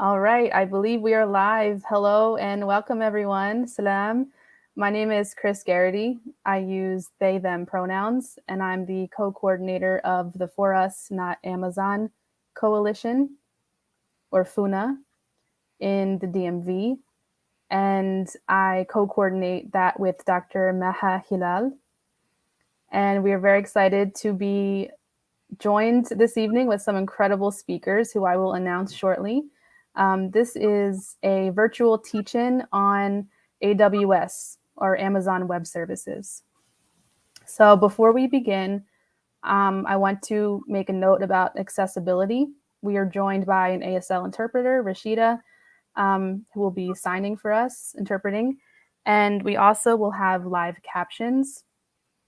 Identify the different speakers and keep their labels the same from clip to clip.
Speaker 1: All right, I believe we are live. Hello and welcome everyone. Salam. My name is Chris Garrity. I use they, them pronouns, and I'm the co-coordinator of the For Us, Not Amazon Coalition, or FUNA, in the DMV. And I co-coordinate that with Dr. Maha Hilal. And we are very excited to be joined this evening with some incredible speakers who I will announce shortly. This is a virtual teach-in on AWS, or Amazon Web Services. So before we begin, I want to make a note about accessibility. We are joined by an ASL interpreter, Rashida, who will be signing for us, interpreting. And we also will have live captions,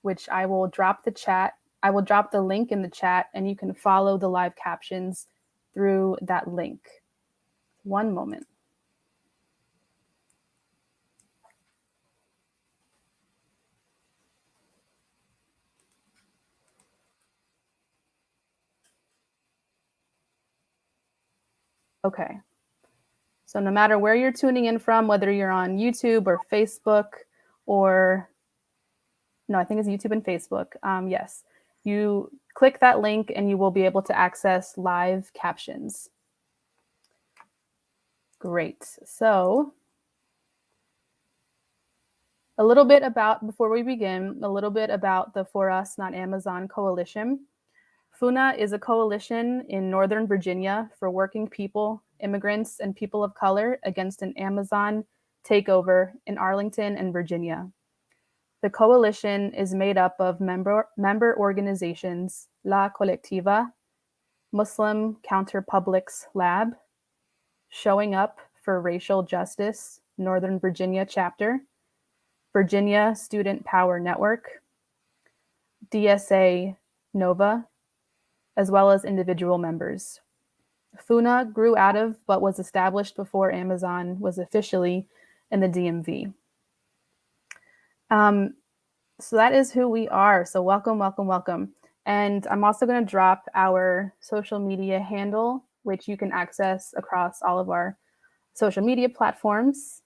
Speaker 1: which I will drop the link in the chat, and you can follow the live captions through that link. One moment. Okay. So no matter where you're tuning in from, whether you're on YouTube or Facebook or, no, I think it's YouTube and Facebook. Yes, you click that link and you will be able to access live captions. Great. So before we begin, a little bit about the For Us, Not Amazon Coalition. FUNA is a coalition in Northern Virginia for working people, immigrants, and people of color against an Amazon takeover in Arlington and Virginia. The coalition is made up of member organizations La Colectiva, Muslim Counterpublics Lab, Showing Up for Racial Justice, Northern Virginia Chapter, Virginia Student Power Network, DSA Nova, as well as individual members. FUNA grew out of but was established before Amazon was officially in the DMV. So that is who we are. So welcome, welcome, welcome. And I'm also going to drop our social media handle, which you can access across all of our social media platforms.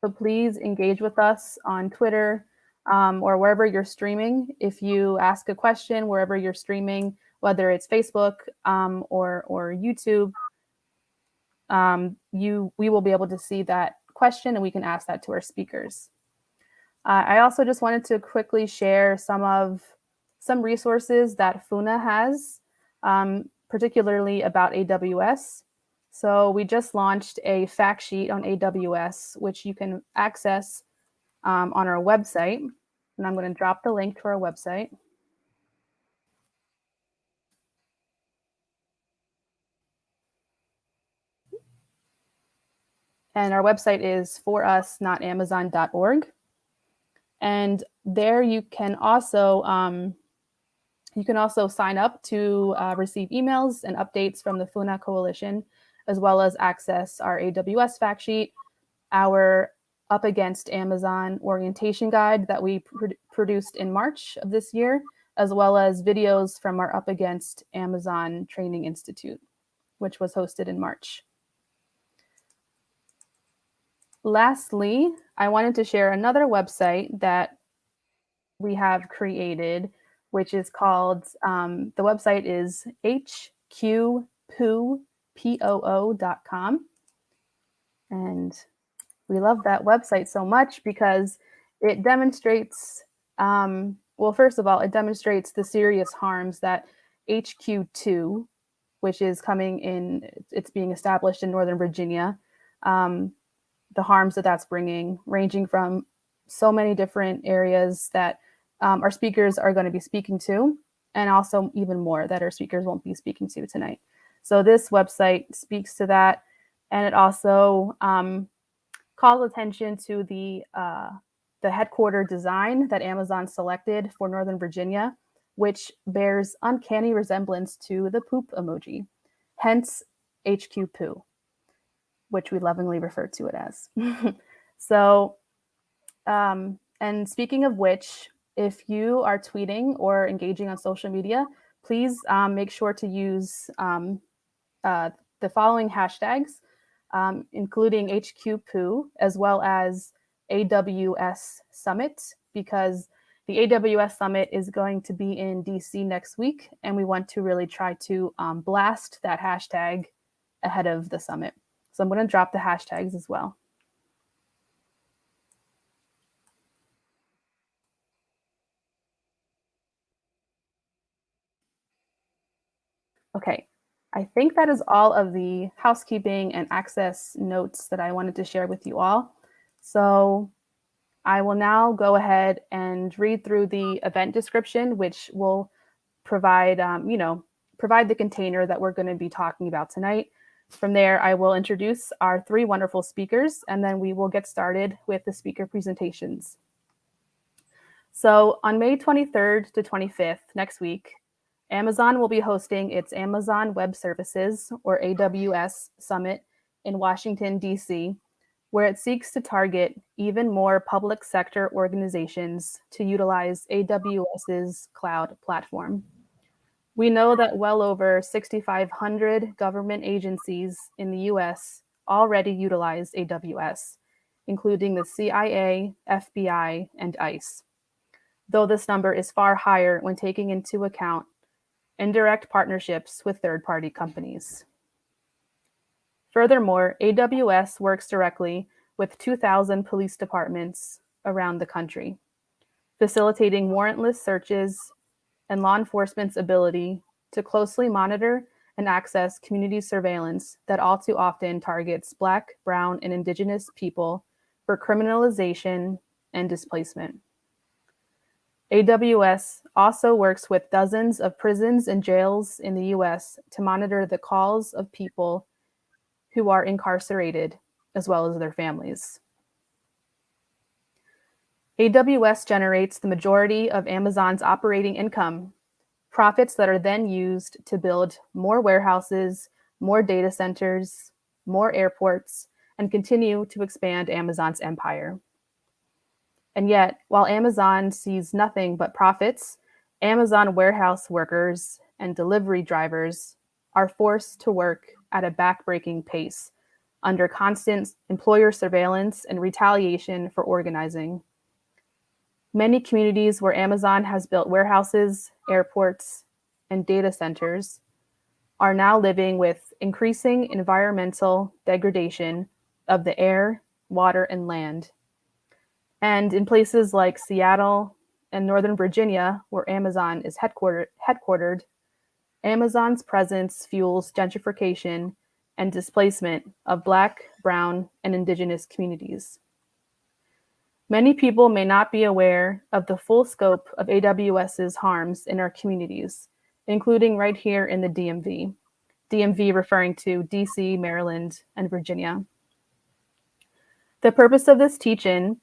Speaker 1: So please engage with us on Twitter or wherever you're streaming. If you ask a question wherever you're streaming, whether it's Facebook or YouTube, we will be able to see that question and we can ask that to our speakers. I also just wanted to quickly share some resources that FUNA has, particularly about AWS. So we just launched a fact sheet on AWS, which you can access on our website. And I'm going to drop the link to our website. And our website is forusnotamazon.org. And there you can also sign up to receive emails and updates from the FUNA Coalition, as well as access our AWS fact sheet, our Up Against Amazon orientation guide that we produced in March of this year, as well as videos from our Up Against Amazon Training Institute, which was hosted in March. Lastly, I wanted to share another website that we have created, which is called, the website is hqpoo.com. And we love that website so much because it demonstrates, well, first of all, it demonstrates the serious harms that HQ2, which is coming in, it's being established in Northern Virginia, the harms that that's bringing, ranging from so many different areas that our speakers are going to be speaking to, and also even more that our speakers won't be speaking to tonight. So this website speaks to that, and it also calls attention to the headquarter design that Amazon selected for Northern Virginia, which bears uncanny resemblance to the poop emoji, hence HQ poo, which we lovingly refer to it as. So, and speaking of which, if you are tweeting or engaging on social media, please make sure to use the the following hashtags, including HQPOO, as well as AWS Summit, because the AWS Summit is going to be in DC next week, and we want to really try to blast that hashtag ahead of the summit. So I'm going to drop the hashtags as well. Okay, I think that is all of the housekeeping and access notes that I wanted to share with you all. So I will now go ahead and read through the event description, which will provide, provide the container that we're going to be talking about tonight. From there, I will introduce our three wonderful speakers, and then we will get started with the speaker presentations. So on May 23rd to 25th, next week, Amazon will be hosting its Amazon Web Services, or AWS, Summit in Washington, D.C., where it seeks to target even more public sector organizations to utilize AWS's cloud platform. We know that well over 6,500 government agencies in the US already utilize AWS, including the CIA, FBI, and ICE, though this number is far higher when taking into account indirect partnerships with third-party companies. Furthermore, AWS works directly with 2,000 police departments around the country, facilitating warrantless searches and law enforcement's ability to closely monitor and access community surveillance that all too often targets Black, Brown, and Indigenous people for criminalization and displacement. AWS also works with dozens of prisons and jails in the US to monitor the calls of people who are incarcerated, as well as their families. AWS generates the majority of Amazon's operating income, profits that are then used to build more warehouses, more data centers, more airports, and continue to expand Amazon's empire. And yet, while Amazon sees nothing but profits, Amazon warehouse workers and delivery drivers are forced to work at a backbreaking pace under constant employer surveillance and retaliation for organizing. Many communities where Amazon has built warehouses, airports, and data centers are now living with increasing environmental degradation of the air, water, and land. And in places like Seattle and Northern Virginia, where Amazon is headquartered, Amazon's presence fuels gentrification and displacement of Black, Brown, and Indigenous communities. Many people may not be aware of the full scope of AWS's harms in our communities, including right here in the DMV. DMV referring to DC, Maryland, and Virginia. The purpose of this teach-in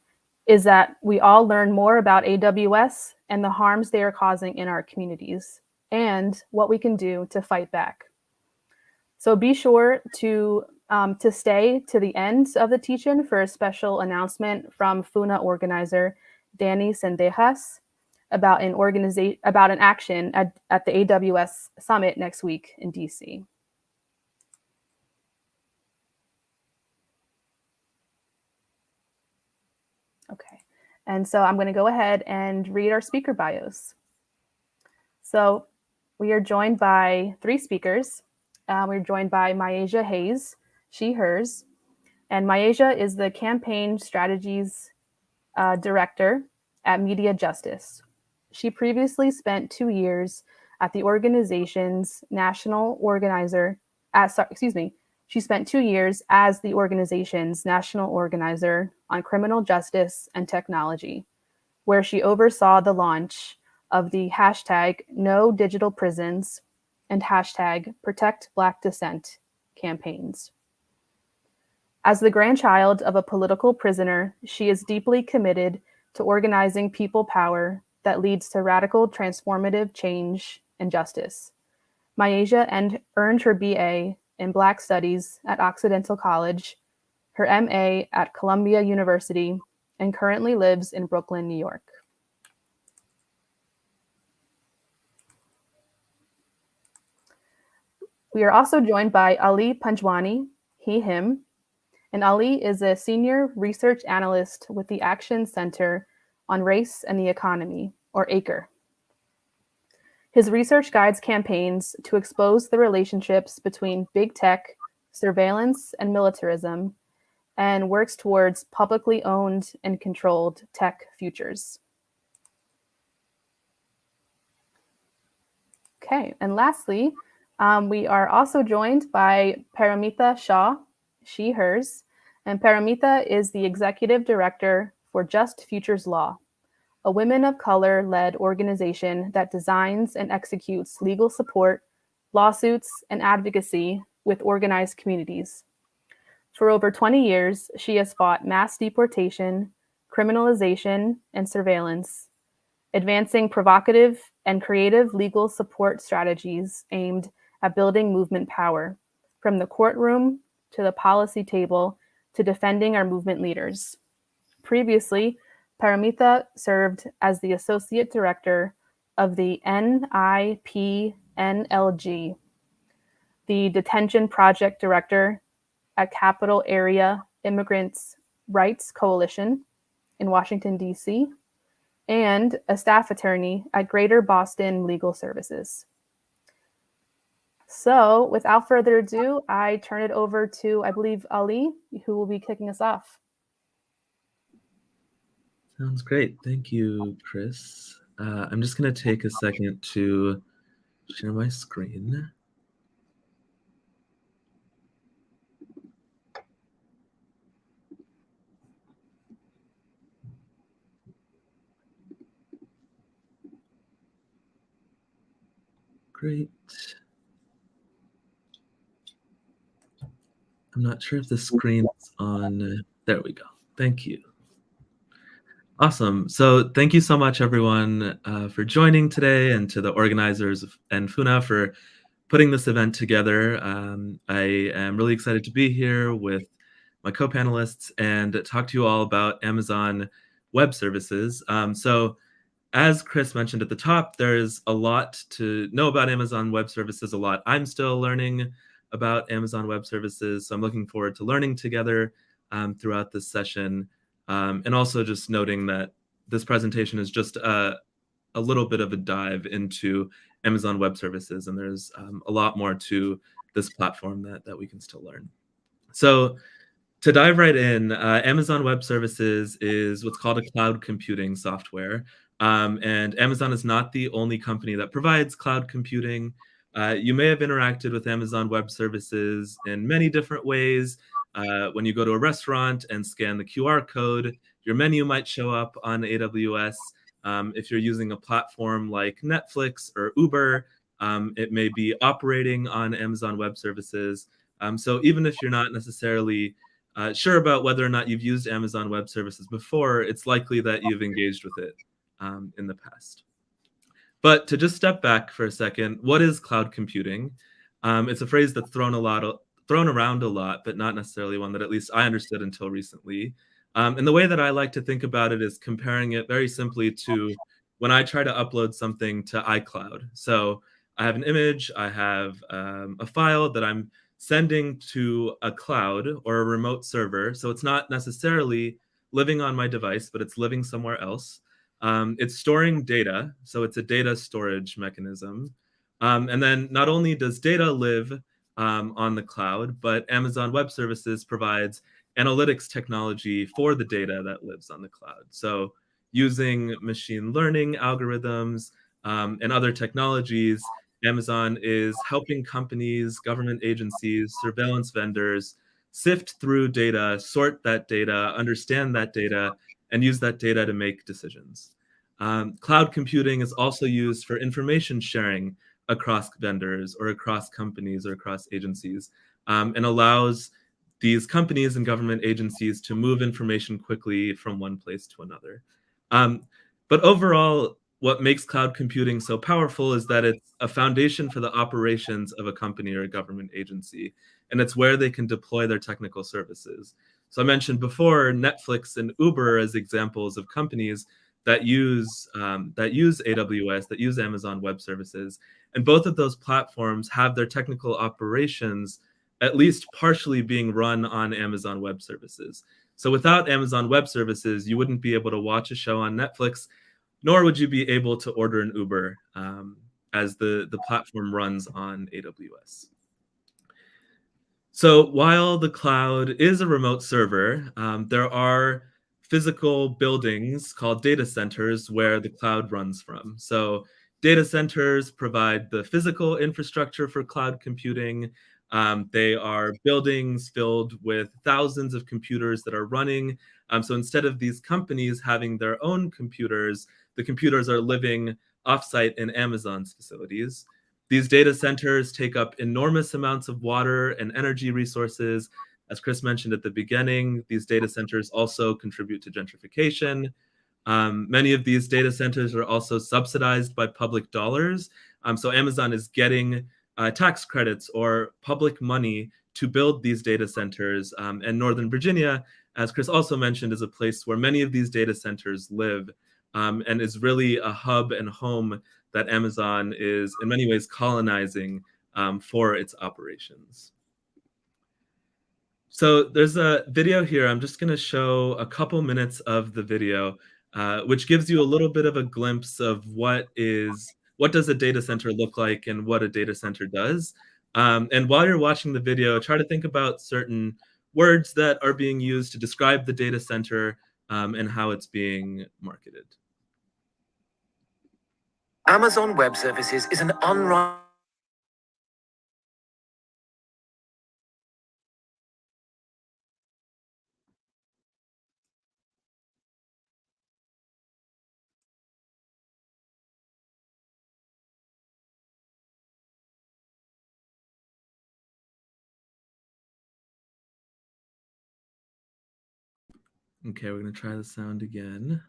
Speaker 1: is that we all learn more about AWS and the harms they are causing in our communities, and what we can do to fight back. So be sure to stay to the end of the teach-in for a special announcement from FUNA organizer Danny Sendejas about an action at the AWS Summit next week in DC. Okay, and so I'm going to go ahead and read our speaker bios. So we are joined by three speakers. We're joined by Myaisha Hayes, she, hers, and Myaisha is the campaign strategies director at MediaJustice. She previously spent 2 years at the organization's national organizer, she spent 2 years as the organization's national organizer on criminal justice and technology, where she oversaw the launch of the hashtag No Digital Prisons and hashtag Protect Black Dissent campaigns. As the grandchild of a political prisoner, she is deeply committed to organizing people power that leads to radical transformative change and justice. Myaisha earned her BA in Black Studies at Occidental College, her MA at Columbia University, and currently lives in Brooklyn, New York. We are also joined by Aly Panjwani, he, him, and Aly is a senior research analyst with the Action Center on Race and the Economy, or ACRE. His research guides campaigns to expose the relationships between big tech, surveillance, and militarism, and works towards publicly owned and controlled tech futures. Okay, and lastly, we are also joined by Paromita Shah, she, hers, and Paromita is the executive director for Just Futures Law, a women of color-led organization that designs and executes legal support, lawsuits, and advocacy with organized communities. For over 20 years, she has fought mass deportation, criminalization, and surveillance, advancing provocative and creative legal support strategies aimed at building movement power, from the courtroom to the policy table to defending our movement leaders. Previously, Paromita served as the Associate Director of the NIPNLG, the Detention Project Director at Capital Area Immigrants' Rights Coalition in Washington, D.C., and a staff attorney at Greater Boston Legal Services. So without further ado, I turn it over to, I believe, Aly, who will be kicking us off.
Speaker 2: Sounds great. Thank you, Chris. I'm just going to take a second to share my screen. Great. I'm not sure if the screen is on. There we go. Thank you. Awesome. So thank you so much, everyone, for joining today, and to the organizers and FUNA for putting this event together. I am really excited to be here with my co-panelists and talk to you all about Amazon Web Services. So as Chris mentioned at the top, there's a lot to know about Amazon Web Services, a lot I'm still learning about Amazon Web Services. So I'm looking forward to learning together throughout this session. And also just noting that this presentation is just a little bit of a dive into Amazon Web Services, and there's a lot more to this platform that we can still learn. So to dive right in, Amazon Web Services is what's called a cloud computing software. And Amazon is not the only company that provides cloud computing. You may have interacted with Amazon Web Services in many different ways. When you go to a restaurant and scan the QR code, your menu might show up on AWS. If you're using a platform like Netflix or Uber, it may be operating on Amazon Web Services. So even if you're not necessarily sure about whether or not you've used Amazon Web Services before, it's likely that you've engaged with it in the past. But to just step back for a second, what is cloud computing? It's a phrase that's thrown around a lot, but not necessarily one that at least I understood until recently. And the way that I like to think about it is comparing it very simply to when I try to upload something to iCloud. So I have an image, I have a file that I'm sending to a cloud or a remote server. So it's not necessarily living on my device, but it's living somewhere else. It's storing data, so it's a data storage mechanism. And then not only does data live on the cloud, but Amazon Web Services provides analytics technology for the data that lives on the cloud. So using machine learning algorithms and other technologies, Amazon is helping companies, government agencies, surveillance vendors sift through data, sort that data, understand that data, and use that data to make decisions. Cloud computing is also used for information sharing across vendors or across companies or across agencies, and allows these companies and government agencies to move information quickly from one place to another. But overall, what makes cloud computing so powerful is that it's a foundation for the operations of a company or a government agency, and it's where they can deploy their technical services. So I mentioned before Netflix and Uber as examples of companies that use AWS, that use Amazon Web Services, and both of those platforms have their technical operations at least partially being run on Amazon Web Services. So without Amazon Web Services, you wouldn't be able to watch a show on Netflix, nor would you be able to order an Uber, as the platform runs on AWS. So while the cloud is a remote server, there are physical buildings called data centers where the cloud runs from. So data centers provide the physical infrastructure for cloud computing. They are buildings filled with thousands of computers that are running. So instead of these companies having their own computers, the computers are living offsite in Amazon's facilities. These data centers take up enormous amounts of water and energy resources. As Chris mentioned at the beginning, these data centers also contribute to gentrification. Many of these data centers are also subsidized by public dollars. So Amazon is getting tax credits or public money to build these data centers. And Northern Virginia, as Chris also mentioned, is a place where many of these data centers live, and is really a hub and home that Amazon is in many ways colonizing for its operations. So there's a video here. I'm just going to show a couple minutes of the video, which gives you a little bit of a glimpse of what does a data center look like and what a data center does. And while you're watching the video, try to think about certain words that are being used to describe the data center and how it's being marketed.
Speaker 3: Amazon Web Services is an unrivaled.
Speaker 2: Okay, we're going to try the sound again.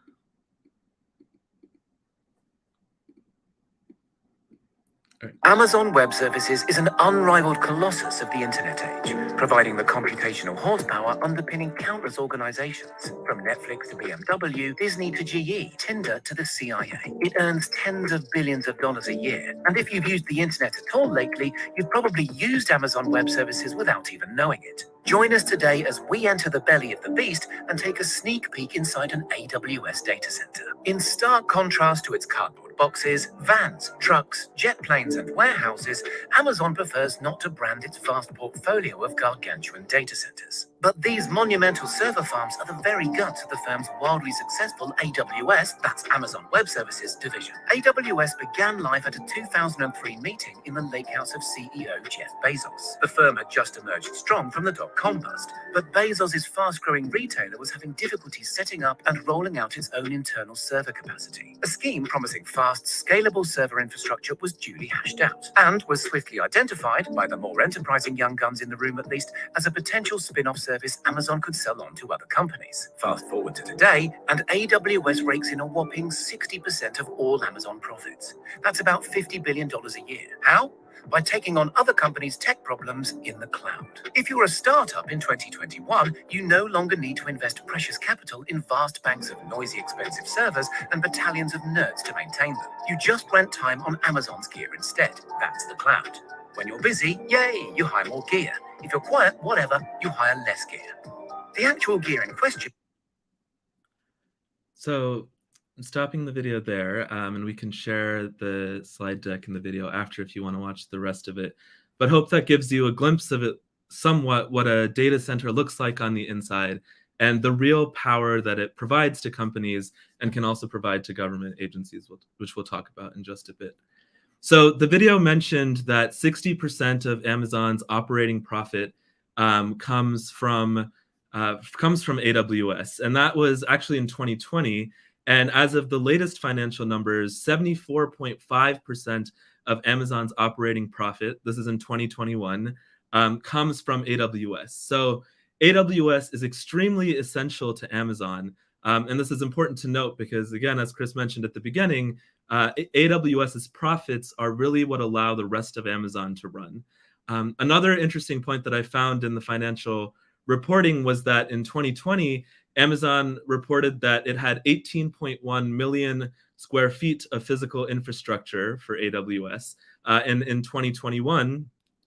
Speaker 3: Amazon Web Services is an unrivaled colossus of the internet age, providing the computational horsepower underpinning countless organizations, from Netflix to BMW, Disney to GE, Tinder to the CIA. It earns tens of billions of dollars a year, and if you've used the internet at all lately, you've probably used Amazon Web Services without even knowing it. Join us today as we enter the belly of the beast and take a sneak peek inside an AWS data center. In stark contrast to its cardboard boxes, vans, trucks, jet planes, and warehouses, Amazon prefers not to brand its vast portfolio of gargantuan data centers. But these monumental server farms are the very guts of the firm's wildly successful AWS, that's Amazon Web Services division. AWS began life at a 2003 meeting in the lakehouse of CEO Jeff Bezos. The firm had just emerged strong from the dot-com bust, but Bezos' fast-growing retailer was having difficulty setting up and rolling out its own internal server capacity. A scheme promising fast, scalable server infrastructure was duly hashed out, and was swiftly identified, by the more enterprising young guns in the room at least, as a potential spin-off service Amazon could sell on to other companies. Fast forward to today, and AWS rakes in a whopping 60% of all Amazon profits. That's about $50 billion a year. How? By taking on other companies' tech problems in the cloud. If you're a startup in 2021, you no longer need to invest precious capital in vast banks of noisy, expensive servers and battalions of nerds to maintain them. You just rent time on Amazon's gear instead. That's the cloud. When you're busy, yay, you hire more gear. If you're quiet, whatever, you hire less gear. The actual gear in question.
Speaker 2: So I'm stopping the video there, and we can share the slide deck in the video after if you want to watch the rest of it. But hope that gives you a glimpse of it, somewhat what a data center looks like on the inside and the real power that it provides to companies and can also provide to government agencies, which we'll talk about in just a bit. So the video mentioned that 60% of Amazon's operating profit comes from AWS, and that was actually in 2020. And as of the latest financial numbers, 74.5% of Amazon's operating profit, this is in 2021, comes from AWS. So AWS is extremely essential to Amazon. And this is important to note because, again, as Chris mentioned at the beginning, AWS's profits are really what allow the rest of Amazon to run. Another interesting point that I found in the financial reporting was that in 2020, Amazon reported that it had 18.1 million square feet of physical infrastructure for AWS in 2021.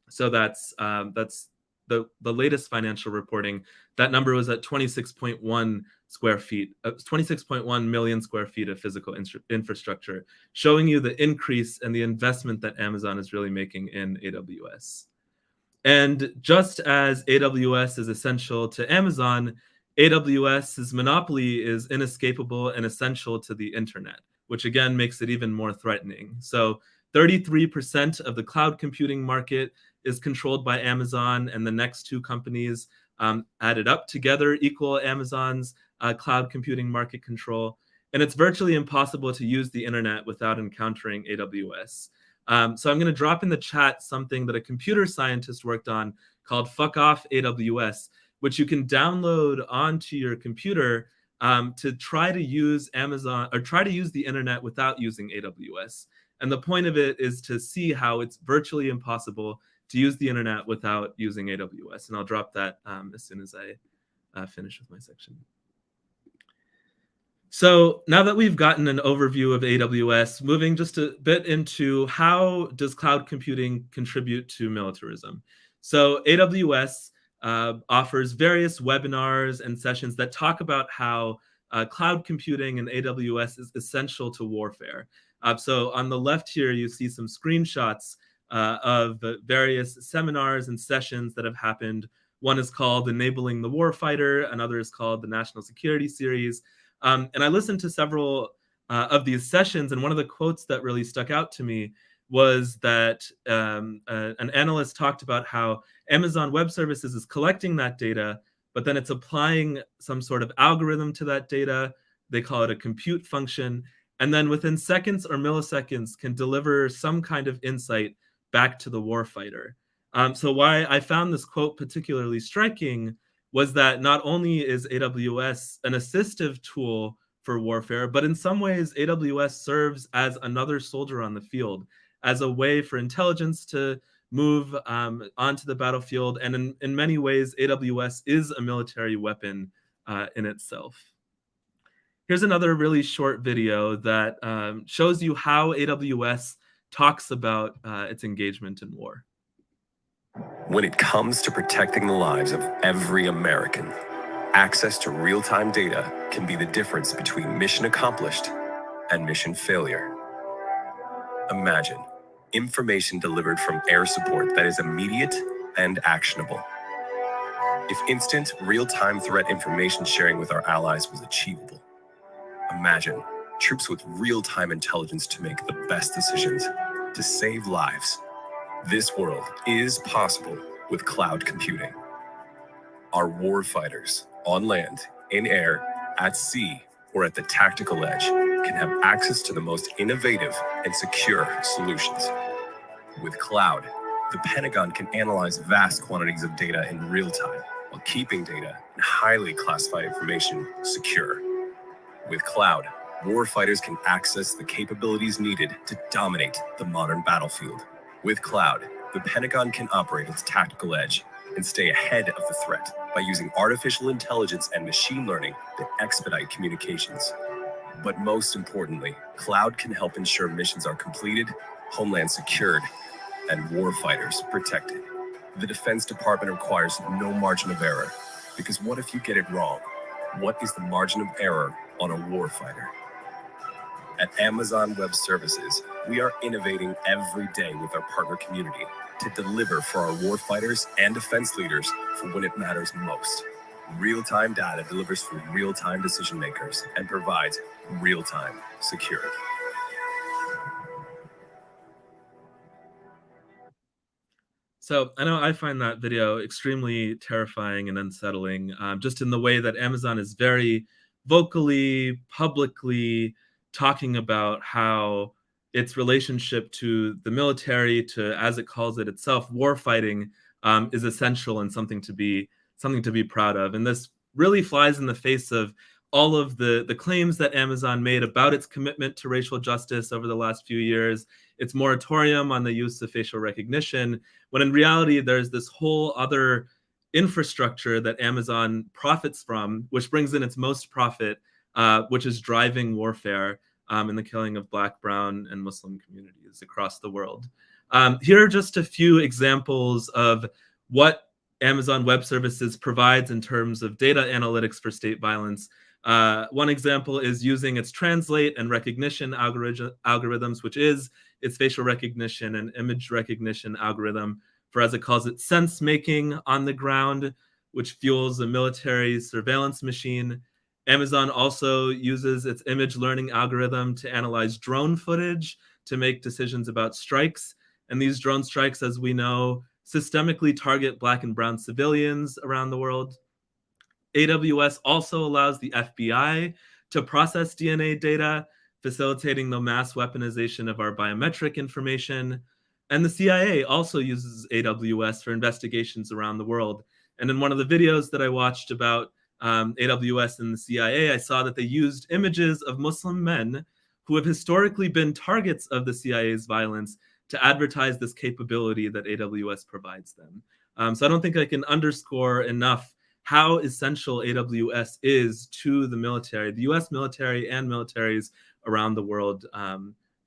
Speaker 2: So that's the latest financial reporting. That number was at 26.1 square feet, 26.1 million square feet of physical infrastructure, showing you the increase and the investment that Amazon is really making in AWS. And just as AWS is essential to Amazon, AWS's monopoly is inescapable and essential to the internet, which again makes it even more threatening. So 33% of the cloud computing market is controlled by Amazon, and the next two companies added up together equal Amazon's cloud computing market control. And it's virtually impossible to use the internet without encountering AWS. So I'm going to drop in the chat something that a computer scientist worked on called Fuck Off AWS, which you can download onto your computer to try to use Amazon or try to use the internet without using AWS. And the point of it is to see how it's virtually impossible to use the internet without using AWS. And I'll drop that as soon as I finish with my section. So now that we've gotten an overview of AWS, moving just a bit into how does cloud computing contribute to militarism? So AWS offers various webinars and sessions that talk about how cloud computing and AWS is essential to warfare. So on the left here, you see some screenshots of various seminars and sessions that have happened. One is called Enabling the Warfighter, another is called the National Security Series. And I listened to several of these sessions, and one of the quotes that really stuck out to me was that an analyst talked about how Amazon Web Services is collecting that data, but then it's applying some sort of algorithm to that data. They call it a compute function. And then within seconds or milliseconds can deliver some kind of insight back to the warfighter. So why I found this quote particularly striking was that not only is AWS an assistive tool for warfare, but in some ways, AWS serves as another soldier on the field, as a way for intelligence to move onto the battlefield. And in many ways, AWS is a military weapon in itself. Here's another really short video that shows you how AWS talks about its engagement in war.
Speaker 4: When it comes to protecting the lives of every American, access to real-time data can be the difference between mission accomplished and mission failure. Imagine information delivered from air support that is immediate and actionable. If instant, real-time threat information sharing with our allies was achievable, imagine troops with real-time intelligence to make the best decisions to save lives. This world is possible with cloud computing. Our warfighters on land, in air, at sea, or at the tactical edge can have access to the most innovative and secure solutions. With cloud, the Pentagon can analyze vast quantities of data in real time while keeping data and highly classified information secure. With cloud, warfighters can access the capabilities needed to dominate the modern battlefield. With cloud, the Pentagon can operate its tactical edge and stay ahead of the threat by using artificial intelligence and machine learning that expedite communications. But most importantly, cloud can help ensure missions are completed, homeland secured, and warfighters protected. The Defense Department requires no margin of error, because what if you get it wrong? What is the margin of error on a warfighter? At Amazon Web Services, we are innovating every day with our partner community to deliver for our warfighters and defense leaders for when it matters most. Real-time data delivers for real-time decision makers and provides real-time security.
Speaker 2: So I know I find that video extremely terrifying and unsettling, just in the way that Amazon is very vocally, publicly talking about how its relationship to the military, to, as it calls it itself, warfighting, is essential and something to be proud of. And this really flies in the face of all of the claims that Amazon made about its commitment to racial justice over the last few years, its moratorium on the use of facial recognition, when in reality, there's this whole other infrastructure that Amazon profits from, which brings in its most profit, which is driving warfare and the killing of Black, Brown, and Muslim communities across the world. Here are just a few examples of what Amazon Web Services provides in terms of data analytics for state violence. One example is using its translate and recognition algorithms, which is its facial recognition and image recognition algorithm for, as it calls it, sense making on the ground, which fuels a military surveillance machine. Amazon also uses its image learning algorithm to analyze drone footage to make decisions about strikes. And these drone strikes, as we know, systemically target Black and Brown civilians around the world. AWS also allows the FBI to process DNA data, facilitating the mass weaponization of our biometric information. And the CIA also uses AWS for investigations around the world. And in one of the videos that I watched about AWS and the CIA, I saw that they used images of Muslim men who have historically been targets of the CIA's violence to advertise this capability that AWS provides them. So I don't think I can underscore enough how essential AWS is to the military, the US military and militaries around the world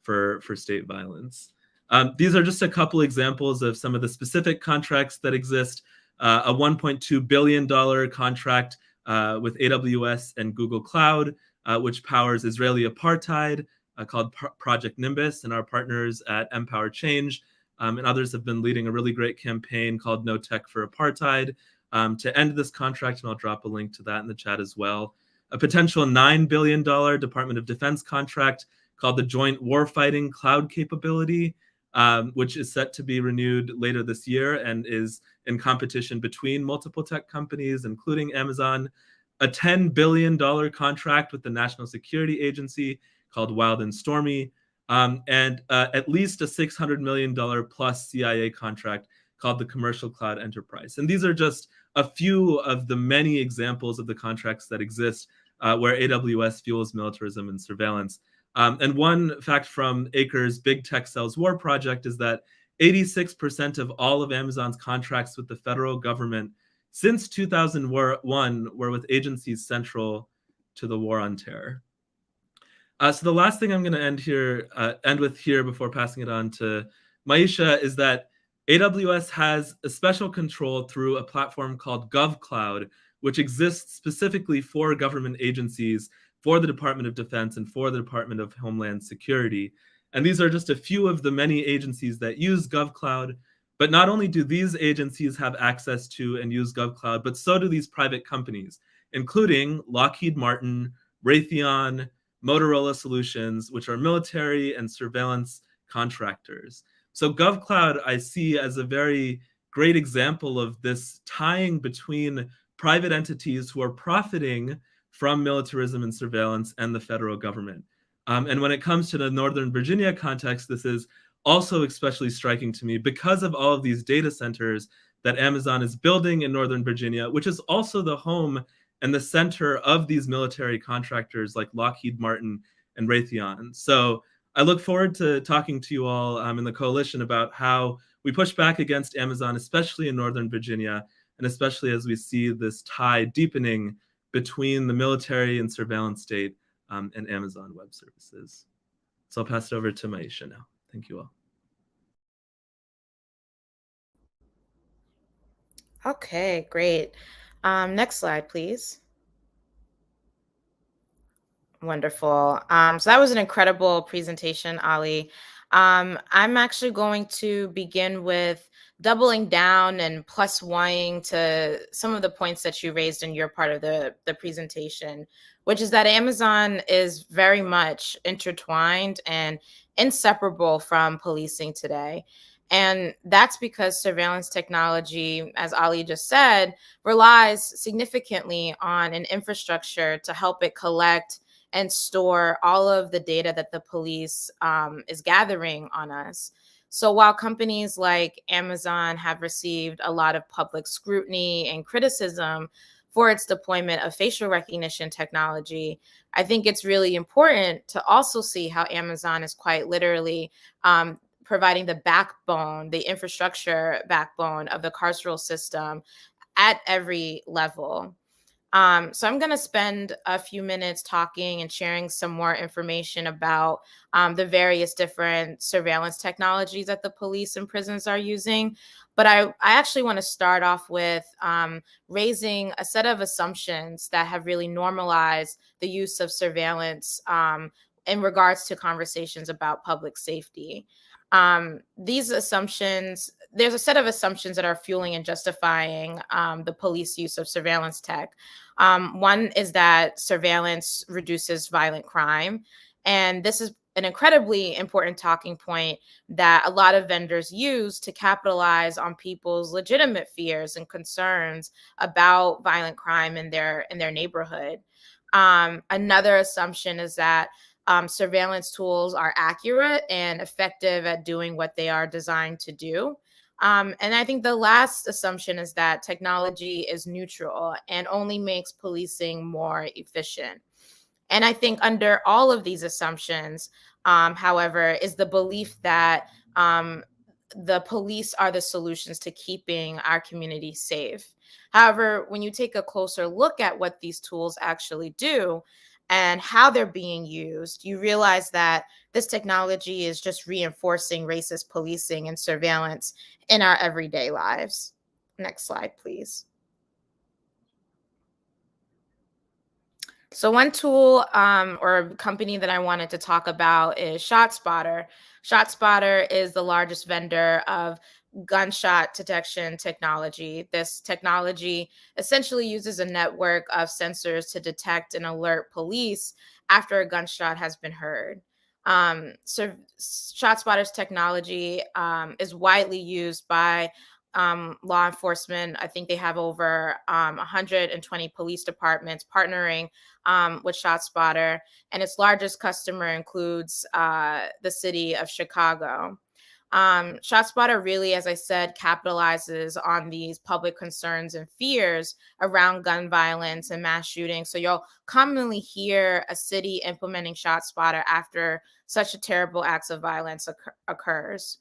Speaker 2: for state violence. These are just a couple examples of some of the specific contracts that exist. A $1.2 billion contract with AWS and Google Cloud, which powers Israeli apartheid, called Project Nimbus, and our partners at Empower Change and others have been leading a really great campaign called No Tech for Apartheid to end this contract, and I'll drop a link to that in the chat as well. A potential $9 billion Department of Defense contract called the Joint Warfighting Cloud Capability, which is set to be renewed later this year and is in competition between multiple tech companies, including Amazon. A $10 billion contract with the National Security Agency called Wild and Stormy, and at least a $600 million plus CIA contract called the Commercial Cloud Enterprise. And these are just a few of the many examples of the contracts that exist where AWS fuels militarism and surveillance. And one fact from ACRE's Big Tech Sells War project is that 86% of all of Amazon's contracts with the federal government since 2001 were with agencies central to the war on terror. So the last thing I'm going to end with here before passing it on to Myaisha is that AWS has a special control through a platform called GovCloud, which exists specifically for government agencies, for the Department of Defense and for the Department of Homeland Security. And these are just a few of the many agencies that use GovCloud. But not only do these agencies have access to and use GovCloud, but so do these private companies, including Lockheed Martin, Raytheon, Motorola Solutions, which are military and surveillance contractors. So GovCloud I see as a very great example of this tying between private entities who are profiting from militarism and surveillance and the federal government. And when it comes to the Northern Virginia context, this is also especially striking to me because of all of these data centers that Amazon is building in Northern Virginia, which is also the home and the center of these military contractors like Lockheed Martin and Raytheon. So I look forward to talking to you all in the coalition about how we push back against Amazon, especially in Northern Virginia, and especially as we see this tie deepening between the military and surveillance state and Amazon Web Services. So I'll pass it over to Myaisha now. Thank you all.
Speaker 5: Okay, great. Next slide, please. Wonderful. So that was an incredible presentation, Aly. I'm actually going to begin with doubling down and plus one to some of the points that you raised in your part of the presentation, which is that Amazon is very much intertwined and inseparable from policing today. And that's because surveillance technology, as Aly just said, relies significantly on an infrastructure to help it collect and store all of the data that the police is gathering on us. So while companies like Amazon have received a lot of public scrutiny and criticism for its deployment of facial recognition technology, I think it's really important to also see how Amazon is quite literally providing the backbone, the infrastructure backbone of the carceral system at every level. So I'm going to spend a few minutes talking and sharing some more information about the various different surveillance technologies that the police and prisons are using. But I actually want to start off with raising a set of assumptions that have really normalized the use of surveillance in regards to conversations about public safety. These assumptions, there's a set of assumptions that are fueling and justifying the police use of surveillance tech. One is that surveillance reduces violent crime. And this is an incredibly important talking point that a lot of vendors use to capitalize on people's legitimate fears and concerns about violent crime in their neighborhood. Another assumption is that surveillance tools are accurate and effective at doing what they are designed to do. And I think the last assumption is that technology is neutral and only makes policing more efficient. And I think under all of these assumptions, however, is the belief that the police are the solutions to keeping our community safe. However, when you take a closer look at what these tools actually do and how they're being used, you realize that this technology is just reinforcing racist policing and surveillance in our everyday lives. Next slide, please. So one tool or company that I wanted to talk about is ShotSpotter. ShotSpotter is the largest vendor of gunshot detection technology. This technology essentially uses a network of sensors to detect and alert police after a gunshot has been heard. So ShotSpotter's technology is widely used by law enforcement. I think they have over 120 police departments partnering with ShotSpotter, and its largest customer includes the city of Chicago. ShotSpotter really, as I said, capitalizes on these public concerns and fears around gun violence and mass shootings. So you'll commonly hear a city implementing ShotSpotter after such a terrible acts of violence occurs.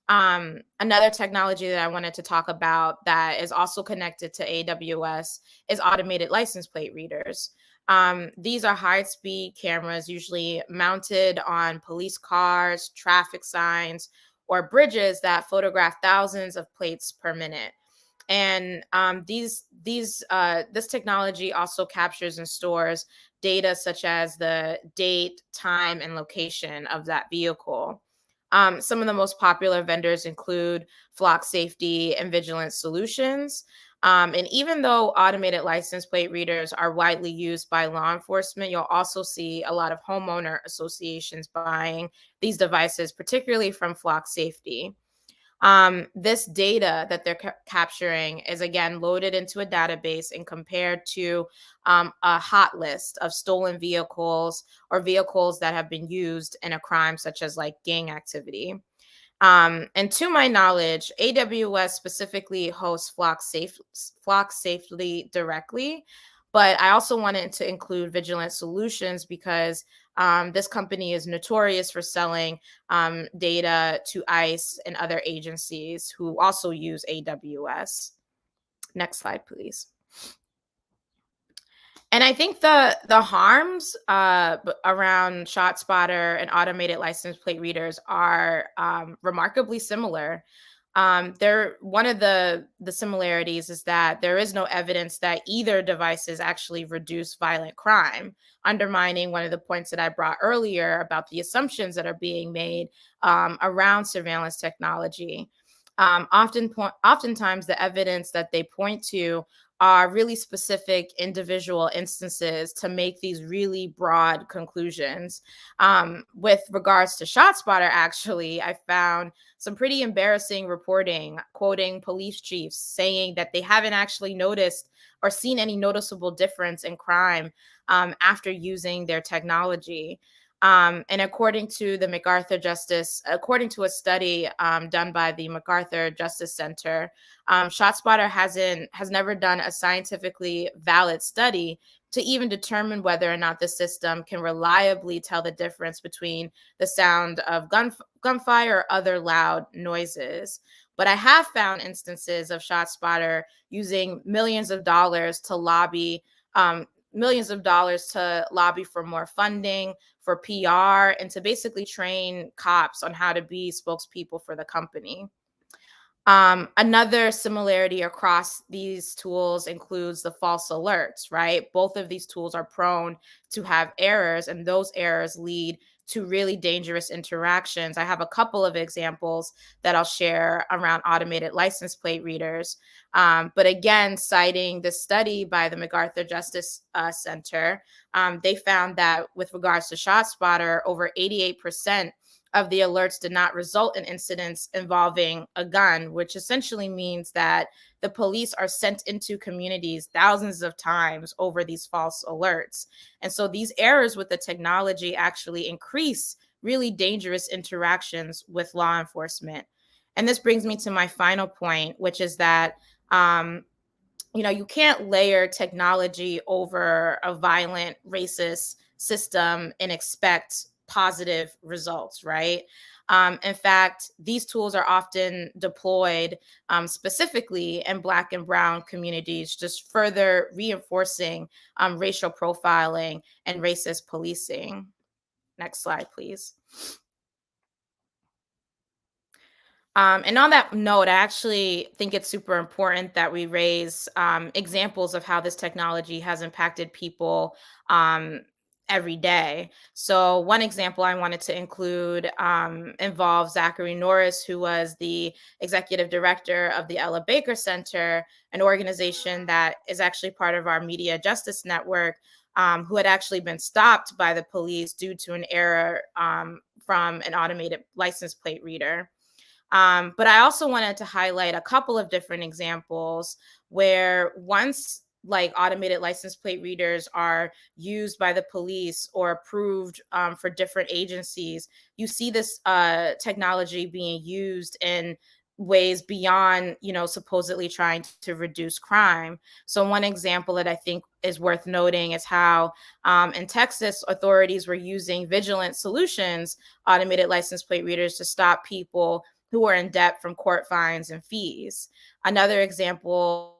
Speaker 5: Another technology that I wanted to talk about that is also connected to AWS is automated license plate readers. These are high-speed cameras usually mounted on police cars, traffic signs, or bridges that photograph thousands of plates per minute. And this technology also captures and stores data such as the date, time, and location of that vehicle. Some of the most popular vendors include Flock Safety and Vigilance Solutions. And even though automated license plate readers are widely used by law enforcement, you'll also see a lot of homeowner associations buying these devices, particularly from Flock Safety. This data that they're capturing is again loaded into a database and compared to a hot list of stolen vehicles or vehicles that have been used in a crime such as like gang activity. And to my knowledge, AWS specifically hosts Flock Safely directly, but I also wanted to include Vigilant Solutions because this company is notorious for selling data to ICE and other agencies who also use AWS. Next slide, please. And I think the harms around ShotSpotter and automated license plate readers are remarkably similar. One of the similarities is that there is no evidence that either devices actually reduce violent crime, undermining one of the points that I brought earlier about the assumptions that are being made around surveillance technology. Oftentimes, the evidence that they point to are really specific individual instances to make these really broad conclusions. With regards to ShotSpotter, actually, I found some pretty embarrassing reporting, quoting police chiefs saying that they haven't actually noticed or seen any noticeable difference in crime after using their technology. And according to a study done by the MacArthur Justice Center, ShotSpotter has never done a scientifically valid study to even determine whether or not the system can reliably tell the difference between the sound of gunfire or other loud noises. But I have found instances of ShotSpotter using millions of dollars to lobby for more funding, for PR, and to basically train cops on how to be spokespeople for the company. Another similarity across these tools includes the false alerts, right? Both of these tools are prone to have errors, and those errors lead to really dangerous interactions. I have a couple of examples that I'll share around automated license plate readers. But again, citing the study by the MacArthur Justice Center, they found that with regards to ShotSpotter, over 88% of the alerts did not result in incidents involving a gun, which essentially means that the police are sent into communities thousands of times over these false alerts. And so these errors with the technology actually increase really dangerous interactions with law enforcement. And this brings me to my final point, which is that you can't layer technology over a violent, racist system and expect positive results, right? In fact, these tools are often deployed specifically in Black and Brown communities, just further reinforcing racial profiling and racist policing. Next slide, please. And on that note, I actually think it's super important that we raise examples of how this technology has impacted people every day. So one example I wanted to include involves Zachary Norris, who was the executive director of the Ella Baker Center, an organization that is actually part of our MediaJustice network, who had actually been stopped by the police due to an error from an automated license plate reader. But I also wanted to highlight a couple of different examples where once like automated license plate readers are used by the police or approved for different agencies, you see this technology being used in ways beyond, supposedly trying to reduce crime. So one example that I think is worth noting is how in Texas, authorities were using Vigilant Solutions automated license plate readers to stop people who are in debt from court fines and fees. Another example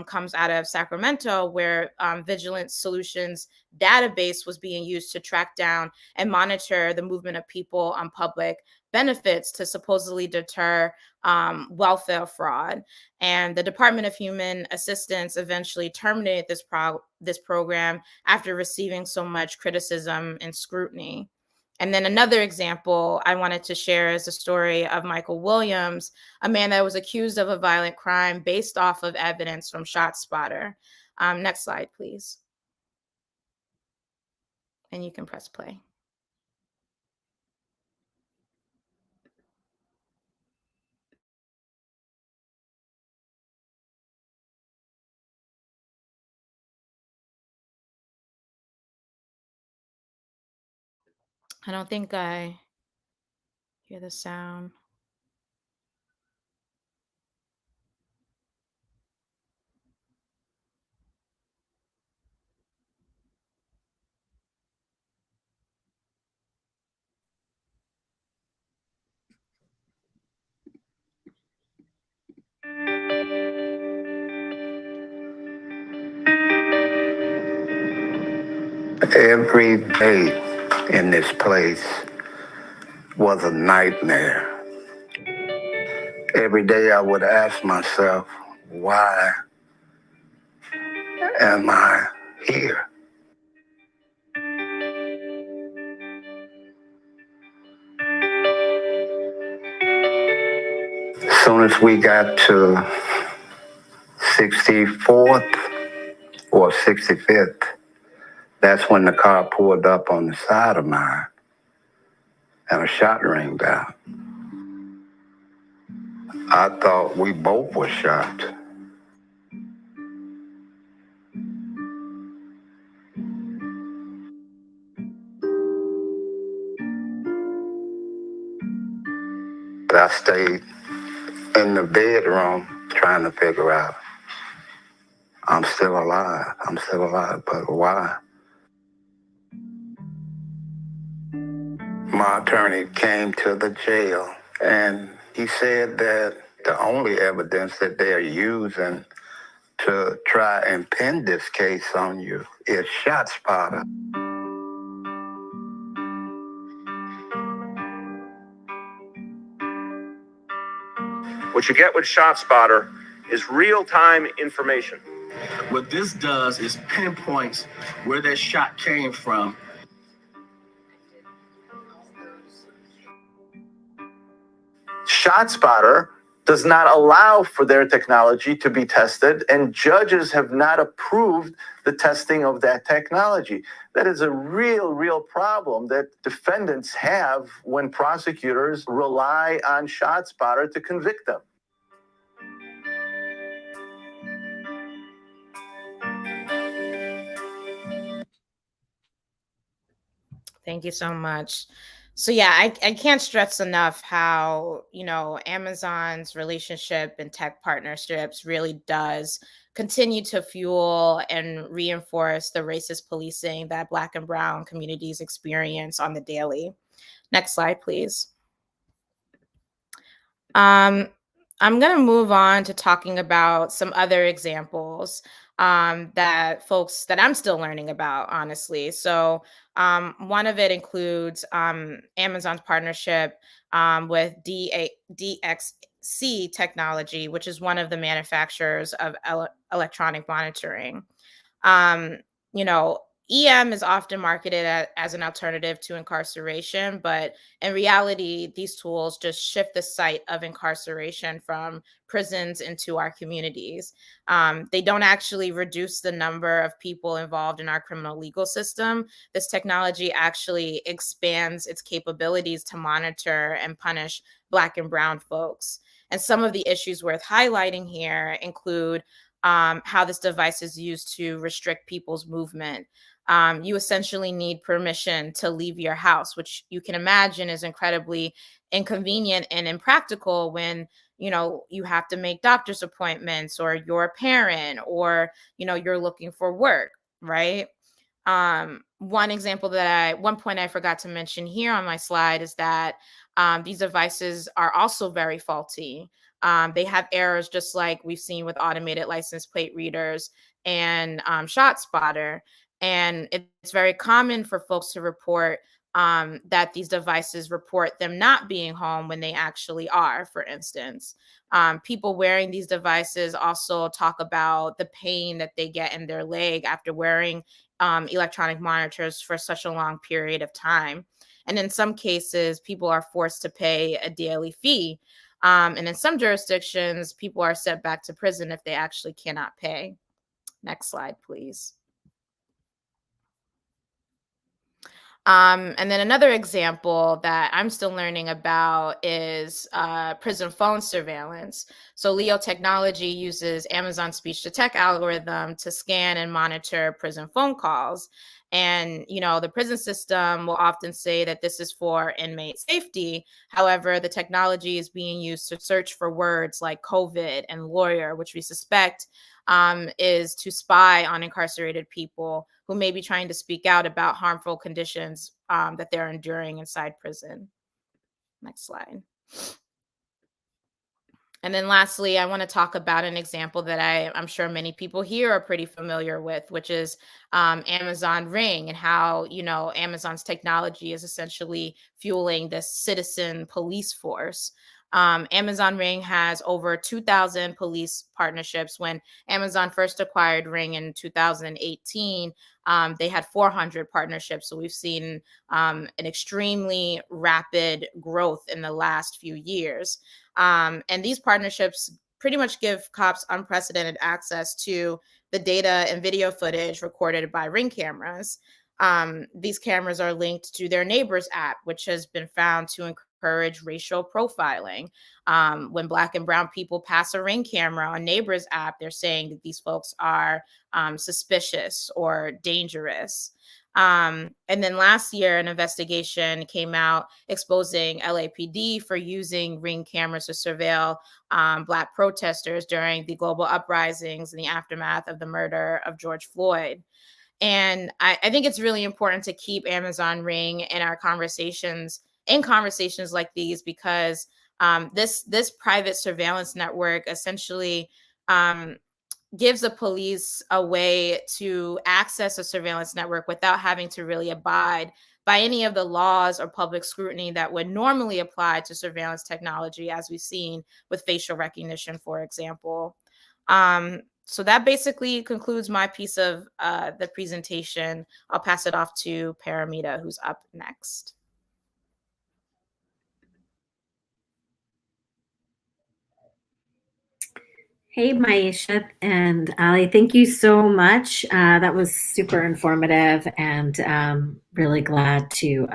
Speaker 5: comes out of Sacramento, where Vigilant Solutions database was being used to track down and monitor the movement of people on public benefits to supposedly deter welfare fraud. And the Department of Human Assistance eventually terminated this program after receiving so much criticism and scrutiny. And then another example I wanted to share is the story of Michael Williams, a man that was accused of a violent crime based off of evidence from ShotSpotter. Next slide, please. And you can press play. I don't think I hear the sound.
Speaker 6: Every day in this place was a nightmare. Every day I would ask myself, why am I here? As soon as we got to 64th or 65th, that's when the car pulled up on the side of mine and a shot rang out. I thought we both were shot. But I stayed in the bedroom trying to figure out, I'm still alive, but why? My attorney came to the jail and he said that the only evidence that they are using to try and pin this case on you is ShotSpotter.
Speaker 7: What you get with ShotSpotter is real-time information.
Speaker 8: What this does is pinpoints where that shot came from.
Speaker 9: ShotSpotter does not allow for their technology to be tested, and judges have not approved the testing of that technology. That is a real problem that defendants have when prosecutors rely on ShotSpotter to convict them.
Speaker 5: Thank you so much. So yeah, I can't stress enough how, Amazon's relationship and tech partnerships really does continue to fuel and reinforce the racist policing that Black and Brown communities experience on the daily. Next slide, please. I'm going to move on to talking about some other examples that I'm still learning about, honestly. So one of it includes Amazon's partnership with DXC Technology, which is one of the manufacturers of electronic monitoring. EM is often marketed as an alternative to incarceration, but in reality, these tools just shift the site of incarceration from prisons into our communities. They don't actually reduce the number of people involved in our criminal legal system. This technology actually expands its capabilities to monitor and punish Black and Brown folks. And some of the issues worth highlighting here include how this device is used to restrict people's movement. You essentially need permission to leave your house, which you can imagine is incredibly inconvenient and impractical when, you have to make doctor's appointments, or you're a parent, or, you're looking for work, right? One point I forgot to mention here on my slide is that these devices are also very faulty. They have errors just like we've seen with automated license plate readers and ShotSpotter. And it's very common for folks to report that these devices report them not being home when they actually are, for instance. People wearing these devices also talk about the pain that they get in their leg after wearing electronic monitors for such a long period of time. And in some cases, people are forced to pay a daily fee. And in some jurisdictions, people are sent back to prison if they actually cannot pay. Next slide, please. And then another example that I'm still learning about is prison phone surveillance. So Leo Technology uses Amazon speech-to-text algorithm to scan and monitor prison phone calls. And, the prison system will often say that this is for inmate safety. However, the technology is being used to search for words like COVID and lawyer, which we suspect is to spy on incarcerated people who may be trying to speak out about harmful conditions that they're enduring inside prison. Next slide. And then lastly, I want to talk about an example that I'm sure many people here are pretty familiar with, which is Amazon Ring, and how, Amazon's technology is essentially fueling this citizen police force. Amazon Ring has over 2,000 police partnerships. When Amazon first acquired Ring in 2018, they had 400 partnerships. So we've seen an extremely rapid growth in the last few years. And these partnerships pretty much give cops unprecedented access to the data and video footage recorded by Ring cameras. These cameras are linked to their Neighbors app, which has been found to encourage racial profiling. When Black and Brown people pass a Ring camera on Neighbors app, they're saying that these folks are suspicious or dangerous. And then last year, an investigation came out exposing LAPD for using Ring cameras to surveil Black protesters during the global uprisings in the aftermath of the murder of George Floyd. And I think it's really important to keep Amazon Ring in our conversations like these, because This private surveillance network essentially gives the police a way to access a surveillance network without having to really abide by any of the laws or public scrutiny that would normally apply to surveillance technology, as we've seen with facial recognition, for example. So that basically concludes my piece of the presentation. I'll pass it off to Paromita, who's up next.
Speaker 10: Hey, Myaisha and Aly, thank you so much. That was super informative, and really glad to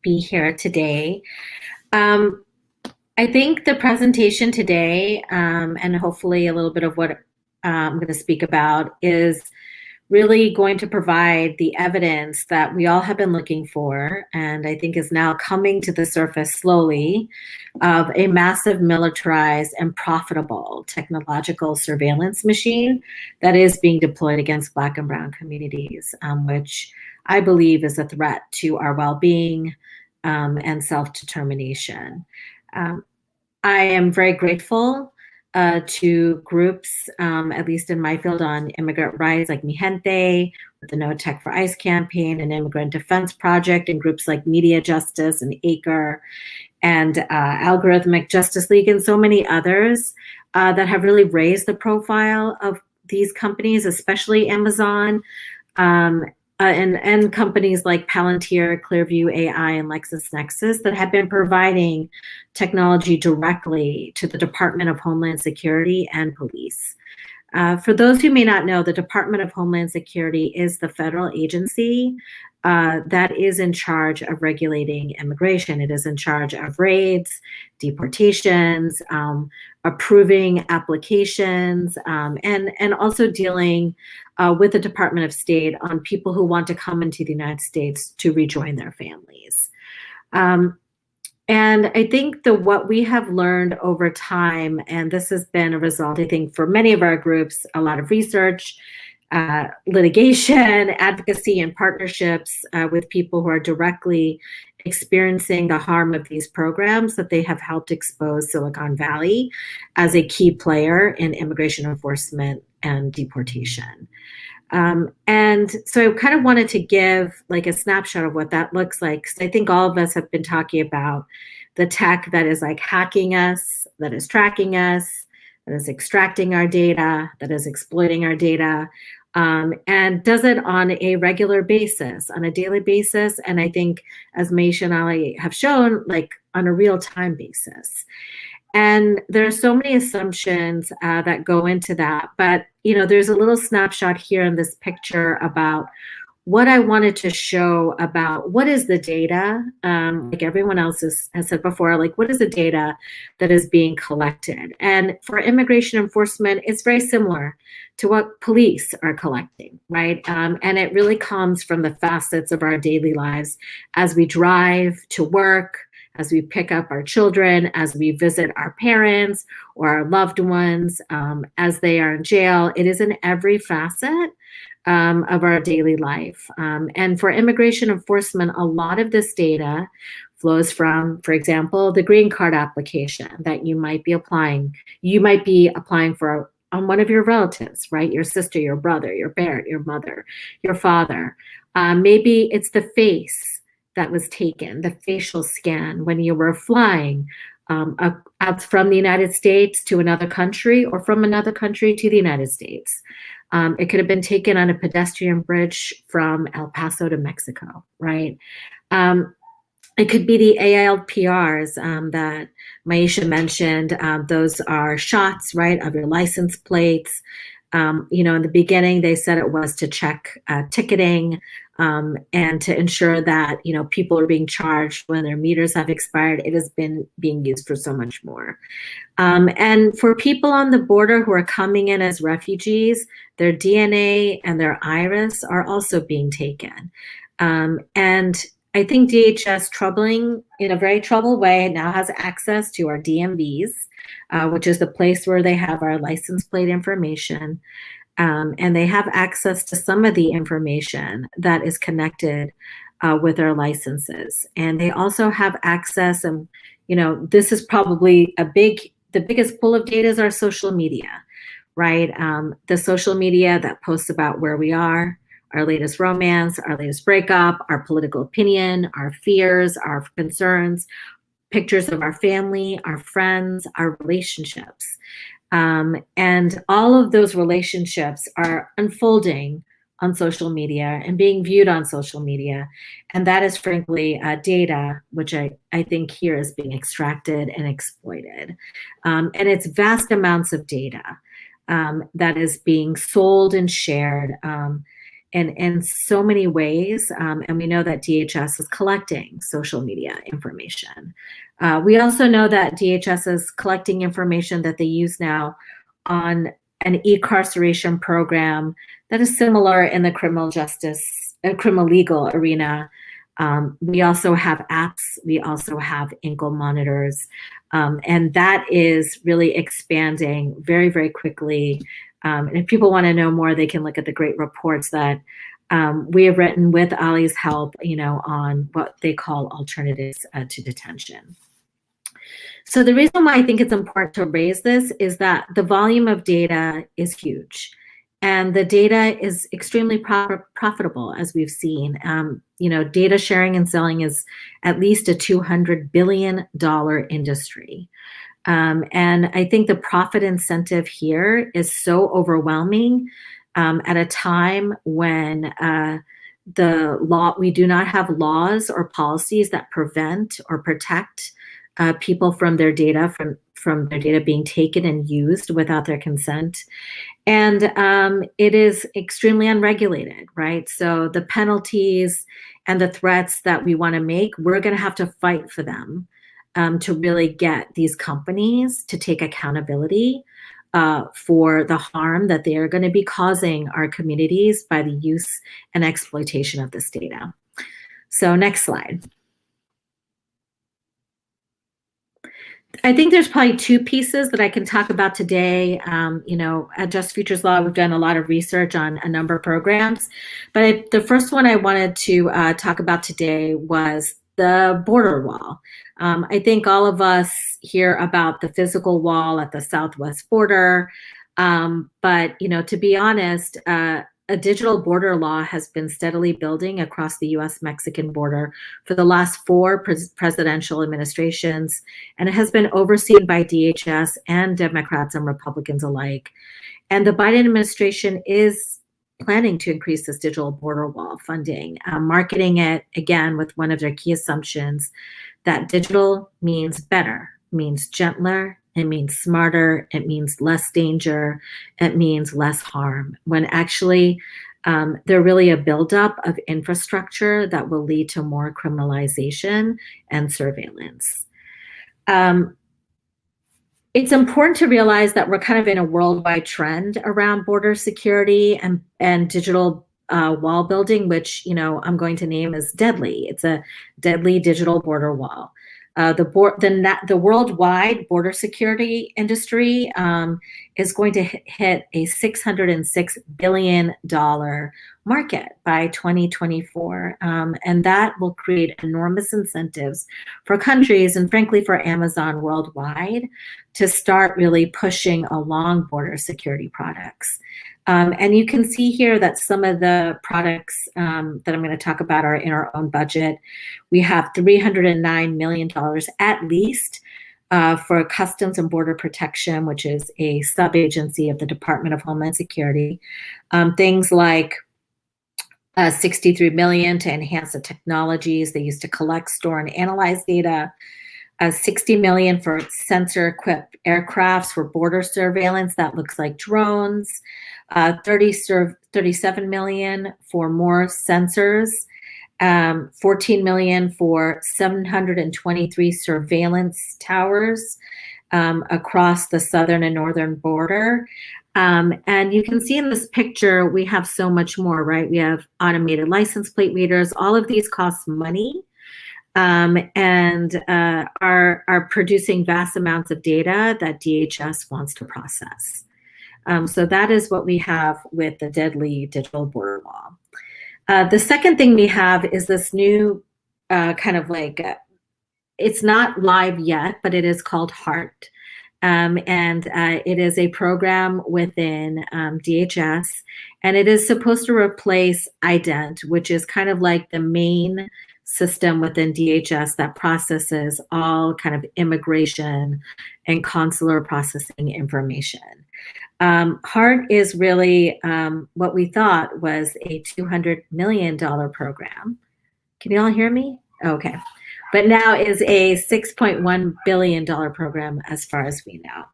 Speaker 10: be here today. I think the presentation today, and hopefully a little bit of what I'm going to speak about, is really going to provide the evidence that we all have been looking for, and I think is now coming to the surface slowly, of a massive militarized and profitable technological surveillance machine that is being deployed against Black and Brown communities, which I believe is a threat to our well-being and self-determination. I am very grateful to groups, at least in my field, on immigrant rights, like Mi Gente, with the No Tech for ICE campaign, and Immigrant Defense Project, and groups like MediaJustice and ACRE, and Algorithmic Justice League, and so many others that have really raised the profile of these companies, especially Amazon, and companies like Palantir, Clearview AI, and LexisNexis, that have been providing technology directly to the Department of Homeland Security and police. For those who may not know, the Department of Homeland Security is the federal agency that is in charge of regulating immigration. It is in charge of raids, deportations, approving applications, and also dealing with the Department of State on people who want to come into the United States to rejoin their families. And I think what we have learned over time, and this has been a result, I think, for many of our groups, a lot of research, litigation, advocacy, and partnerships with people who are directly experiencing the harm of these programs, that they have helped expose Silicon Valley as a key player in immigration enforcement and deportation. And so I kind of wanted to give like a snapshot of what that looks like, because I think all of us have been talking about the tech that is like hacking us, that is tracking us, that is extracting our data, that is exploiting our data, and does it on a regular basis, on a daily basis, and I think, as Myaisha and Aly have shown, like on a real-time basis. And there are so many assumptions that go into that, but there's a little snapshot here in this picture about what I wanted to show about what is the data, like everyone else has said before, like what is the data that is being collected? And for immigration enforcement, it's very similar to what police are collecting, right? And it really comes from the facets of our daily lives as we drive to work, as we pick up our children, as we visit our parents or our loved ones, as they are in jail. It is in every facet of our daily life. And for immigration enforcement, a lot of this data flows from, for example, the green card application that you might be applying. You might be applying for on one of your relatives, right? Your sister, your brother, your parent, your mother, your father. Maybe it's the face that was taken, the facial scan when you were flying out from the United States to another country, or from another country to the United States. It could have been taken on a pedestrian bridge from El Paso to Mexico, right? It could be the ALPRs that Myaisha mentioned. Those are shots, right, of your license plates. In the beginning, they said it was to check ticketing and to ensure that, people are being charged when their meters have expired. It has been being used for so much more. And for people on the border who are coming in as refugees, their DNA and their iris are also being taken. And I think DHS, in a very troubled way, now has access to our DMVs, which is the place where they have our license plate information. And they have access to some of the information that is connected with our licenses. And they also have access, and this is probably the biggest pool of data is our social media, right? The social media that posts about where we are, our latest romance, our latest breakup, our political opinion, our fears, our concerns, pictures of our family, our friends, our relationships. And all of those relationships are unfolding on social media and being viewed on social media. And that is frankly data, which I think here is being extracted and exploited. And it's vast amounts of data that is being sold and shared in so many ways. And we know that DHS is collecting social media information. We also know that DHS is collecting information that they use now on an e-carceration program that is similar in the criminal legal arena. We also have apps, we also have ankle monitors, and that is really expanding very, very quickly. And if people want to know more, they can look at the great reports that we have written with Aly's help, on what they call alternatives to detention. So the reason why I think it's important to raise this is that the volume of data is huge. And the data is extremely profitable, as we've seen. Data sharing and selling is at least a $200 billion industry. And I think the profit incentive here is so overwhelming at a time when we do not have laws or policies that prevent or protect people from their data, from their data being taken and used without their consent. And it is extremely unregulated, right? So the penalties and the threats that we want to make, we're going to have to fight for them to really get these companies to take accountability for the harm that they are going to be causing our communities by the use and exploitation of this data. So next slide. I think there's probably two pieces that I can talk about today. At Just Futures Law, we've done a lot of research on a number of programs, but the first one I wanted to talk about today was the border wall. I think all of us hear about the physical wall at the southwest border, but to be honest, a digital border law has been steadily building across the US-Mexican border for the last 4 presidential administrations, and it has been overseen by DHS and Democrats and Republicans alike. And the Biden administration is planning to increase this digital border wall funding, marketing it, again, with one of their key assumptions that digital means better, means gentler, it means smarter, it means less danger, it means less harm, when actually they're really a buildup of infrastructure that will lead to more criminalization and surveillance. It's important to realize that we're kind of in a worldwide trend around border security and digital wall building, which I'm going to name as deadly. It's a deadly digital border wall. The worldwide border security industry is going to hit a $606 billion market by 2024. And that will create enormous incentives for countries and frankly for Amazon worldwide to start really pushing along border security products. And you can see here that some of the products that I'm going to talk about are in our own budget. We have $309 million at least for Customs and Border Protection, which is a sub-agency of the Department of Homeland Security. Things like $63 million to enhance the technologies they use to collect, store, and analyze data. $60 million for sensor-equipped aircrafts for border surveillance that looks like drones. $37 million for more sensors. $14 million for 723 surveillance towers across the southern and northern border. And you can see in this picture, we have so much more, right? We have automated license plate readers. All of these cost money. And are producing vast amounts of data that DHS wants to process. So that is what we have with the deadly digital border wall. The second thing we have is this new kind of like it's not live yet, but it is called HEART. And it is a program within DHS, and it is supposed to replace IDENT, which is kind of like the main system within DHS that processes all kind of immigration and consular processing information. HEART is really what we thought was a $200 million program. Can you all hear me? Okay. But now is a $6.1 billion program as far as we know.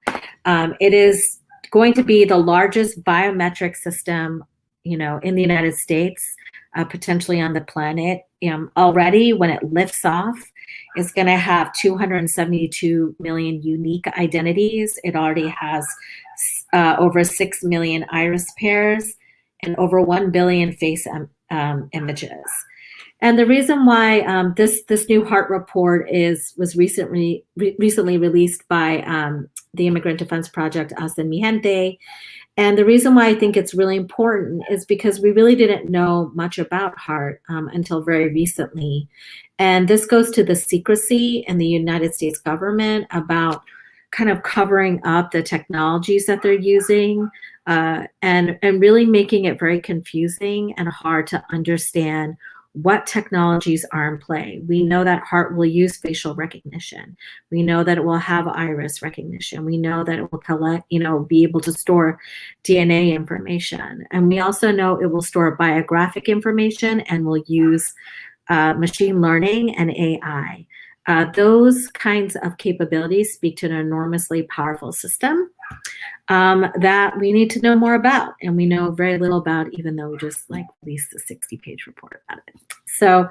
Speaker 10: It is going to be the largest biometric system, in the United States, potentially on the planet. Already, when it lifts off, it's going to have 272 million unique identities. It already has over 6 million iris pairs and over 1 billion face images. And the reason why this new HEART report was recently released by the Immigrant Defense Project, Hacen Mi Gente. And the reason why I think it's really important is because we really didn't know much about HEART until very recently. And this goes to the secrecy in the United States government about kind of covering up the technologies that they're using and really making it very confusing and hard to understand what technologies are in play. We know that HEART will use facial recognition. We know that it will have iris recognition. We know that it will collect, be able to store DNA information. And we also know it will store biographic information and will use machine learning and AI. Those kinds of capabilities speak to an enormously powerful system that we need to know more about, and we know very little about, even though we just released a 60-page report about it. So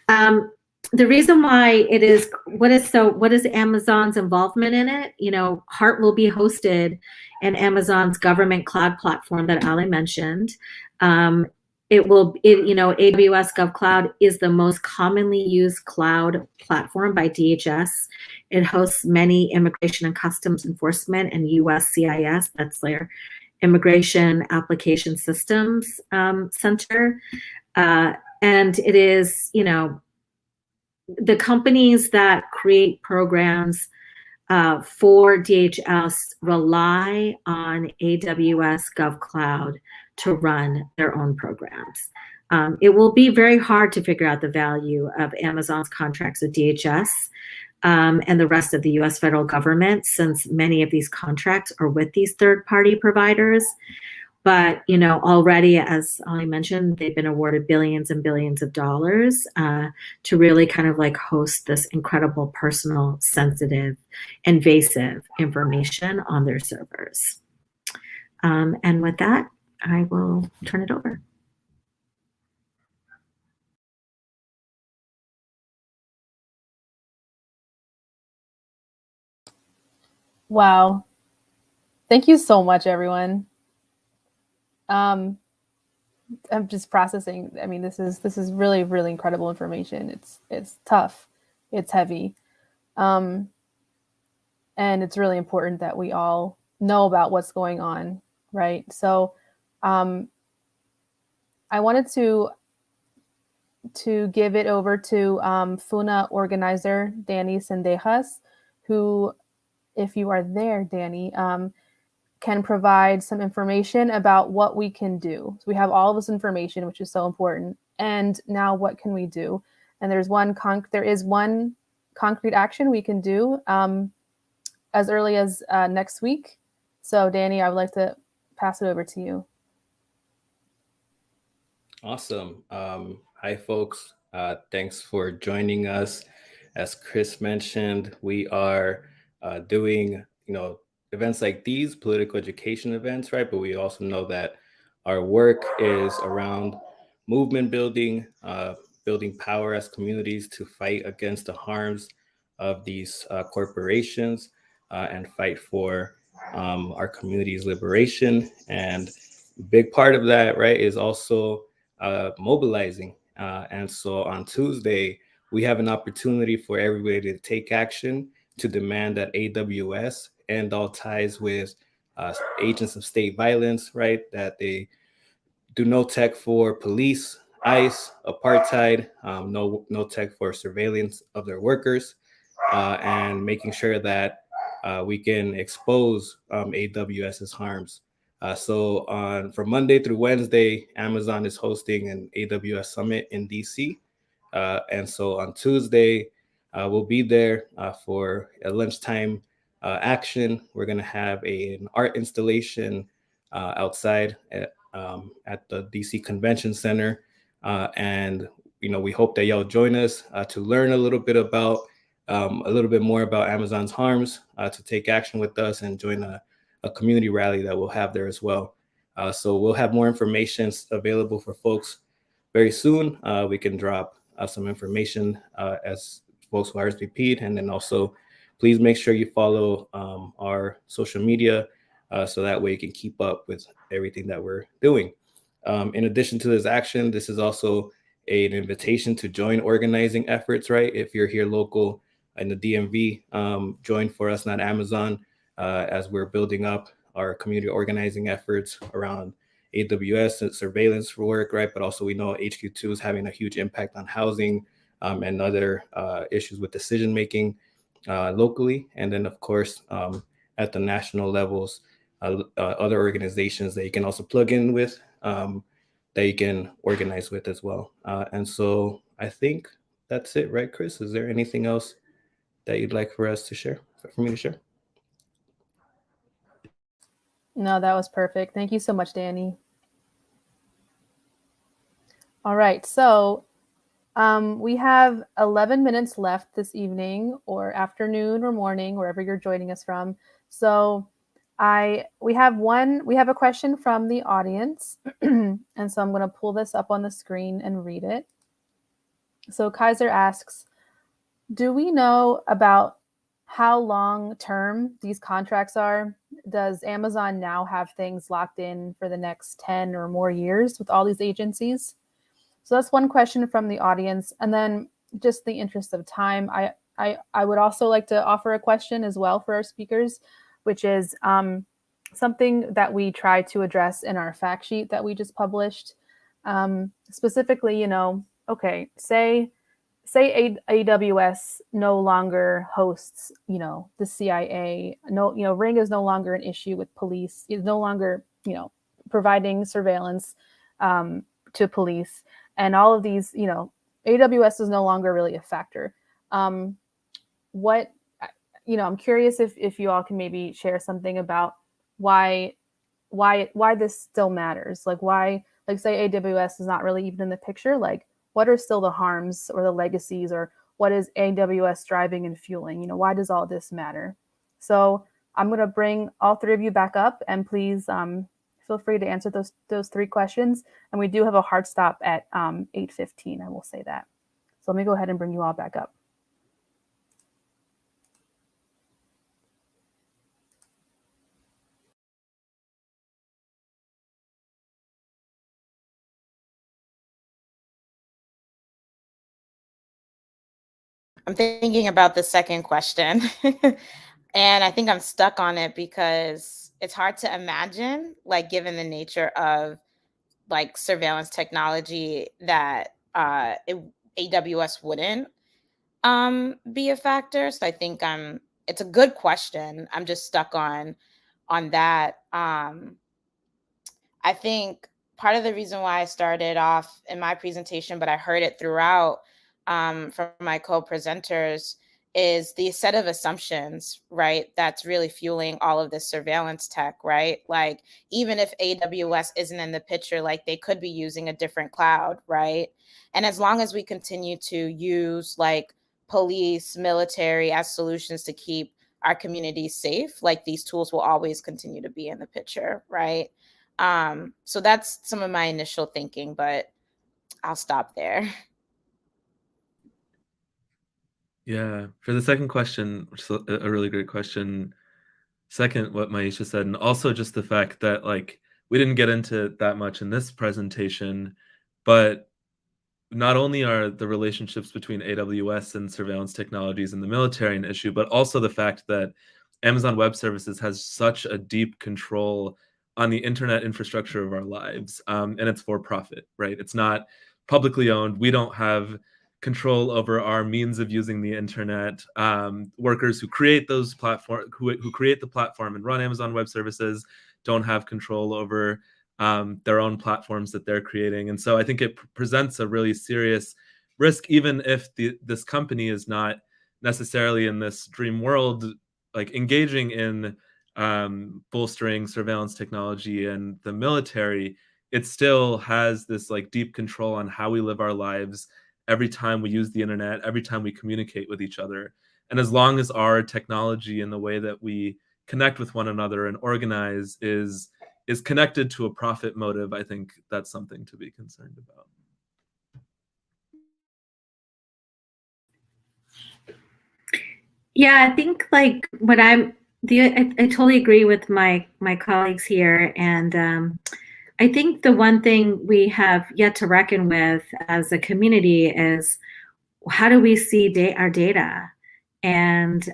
Speaker 10: the reason why it is, what is Amazon's involvement in it? HEART will be hosted in Amazon's government cloud platform that Ali mentioned. AWS GovCloud is the most commonly used cloud platform by DHS. It hosts many immigration and customs enforcement and USCIS, that's their Immigration Application Systems Center. And it is, the companies that create programs for DHS rely on AWS GovCloud to run their own programs. It will be very hard to figure out the value of Amazon's contracts with DHS and the rest of the US federal government, since many of these contracts are with these third-party providers. But, already, as Ali mentioned, they've been awarded billions and billions of dollars to really kind of host this incredible personal, sensitive, invasive information on their servers. And with that, I will turn it over.
Speaker 1: Wow. Thank you so much, everyone. I'm just processing. I mean, this is really, really incredible information. It's tough. It's heavy. And it's really important that we all know about what's going on, right? So I wanted to give it over to FUNA organizer Danny Sendejas, who, if you are there, Danny, can provide some information about what we can do. So we have all this information, which is so important. And now what can we do? And there is one concrete action we can do as early as next week. So Danny, I would like to pass it over to you.
Speaker 11: Awesome. Hi, folks. Thanks for joining us. As Chris mentioned, we are doing, events like these, political education events, right? But we also know that our work is around movement building, building power as communities to fight against the harms of these corporations and fight for our community's liberation. And a big part of that, right, is also mobilizing. And so on Tuesday, we have an opportunity for everybody to take action to demand that AWS end all ties with agents of state violence, right? That they do no tech for police, ICE, apartheid, no tech for surveillance of their workers, and making sure that we can expose AWS's harms. So from Monday through Wednesday, Amazon is hosting an AWS Summit in DC. And so on Tuesday, we'll be there for a lunchtime action. We're going to have an art installation outside at the DC Convention Center. And we hope that y'all join us to learn a little bit more about Amazon's harms, to take action with us and join a community rally that we'll have there as well. So we'll have more information available for folks very soon. We can drop some information as folks who RSVP'd, and then also please make sure you follow our social media so that way you can keep up with everything that we're doing. In addition to this action, this is also an invitation to join organizing efforts, right? If you're here local in the DMV, join For Us Not Amazon as we're building up our community organizing efforts around AWS and surveillance work, right? But also we know HQ2 is having a huge impact on housing and other issues with decision-making locally. And then of course, at the national levels, other organizations that you can also plug in with, that you can organize with as well. And so I think that's it, right, Chris? Is there anything else that you'd like for us to share, for me to share?
Speaker 1: No, that was perfect. Thank you so much, Danny. All right, so we have 11 minutes left this evening or afternoon or morning, wherever you're joining us from. So we have a question from the audience. And so I'm going to pull this up on the screen and read it. So Kaiser asks, do we know about how long term these contracts are? Does Amazon now have things locked in for the next 10 or more years with all these agencies? So that's one question from the audience. And then just the interest of time, I would also like to offer a question as well for our speakers, which is something that we try to address in our fact sheet that we just published. Specifically, okay, say AWS no longer hosts, the CIA. No, Ring is no longer an issue with police. It's no longer, providing surveillance to police, and all of these, AWS is no longer really a factor. I'm curious if you all can maybe share something about why this still matters. Like why, say AWS is not really even in the picture. Like, what are still the harms or the legacies, or what is AWS driving and fueling? Why does all this matter? So I'm going to bring all three of you back up, and please feel free to answer those three questions. And we do have a hard stop at 8:15. I will say that. So let me go ahead and bring you all back up.
Speaker 5: I'm thinking about the second question. And I think I'm stuck on it because it's hard to imagine, given the nature of surveillance technology, that AWS wouldn't be a factor. So I think it's a good question. I'm just stuck on that. I think part of the reason why I started off in my presentation, but I heard it throughout from my co-presenters, is the set of assumptions, right, that's really fueling all of this surveillance tech, right? Even if AWS isn't in the picture, they could be using a different cloud, right? And as long as we continue to use police, military as solutions to keep our communities safe, these tools will always continue to be in the picture, right? So that's some of my initial thinking, but I'll stop there.
Speaker 2: Yeah, for the second question, which is a really great question. Second, what Myaisha said, and also just the fact that we didn't get into that much in this presentation, but not only are the relationships between AWS and surveillance technologies in the military an issue, but also the fact that Amazon Web Services has such a deep control on the internet infrastructure of our lives, and it's for profit, right? It's not publicly owned. We don't have control over our means of using the internet. Workers who create those platforms, who create the platform and run Amazon Web Services, don't have control over their own platforms that they're creating. And so I think it presents a really serious risk, even if this company is not necessarily in this dream world, like engaging in bolstering surveillance technology and the military. It still has this like deep control on how we live our lives every time we use the internet, every time we communicate with each other. And as long as our technology and the way that we connect with one another and organize is connected to a profit motive, I think that's something to be concerned about.
Speaker 10: Yeah, I think like what I totally agree with my colleagues here, and I think the one thing we have yet to reckon with as a community is how do we see our data, and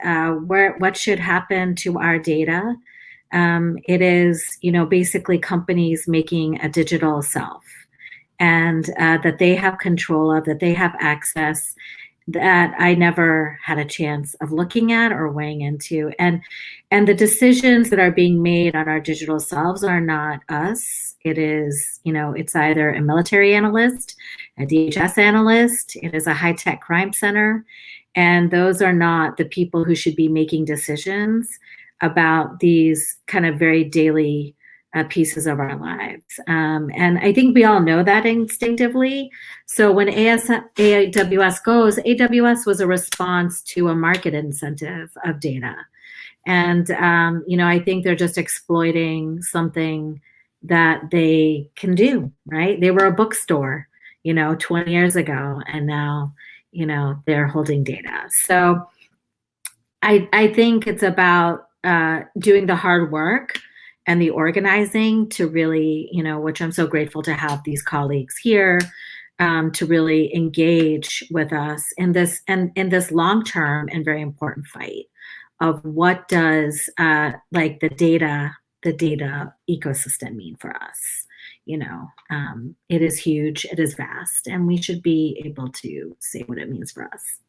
Speaker 10: what should happen to our data. It is, basically companies making a digital self, and that they have control of, that they have access, that I never had a chance of looking at or weighing into. And the decisions that are being made on our digital selves are not us. It is, it's either a military analyst, a DHS analyst, it is a high-tech crime center. And those are not the people who should be making decisions about these kind of very daily pieces of our lives. And I think we all know that instinctively. So when AWS goes, AWS was a response to a market incentive of data. And, I think they're just exploiting something that they can do, right? They were a bookstore, 20 years ago, and now, they're holding data. So I think it's about doing the hard work and the organizing to really, which I'm so grateful to have these colleagues here, to really engage with us in this long-term and very important fight of what does like the data ecosystem mean for us. It is huge, it is vast, and we should be able to say what it means for us.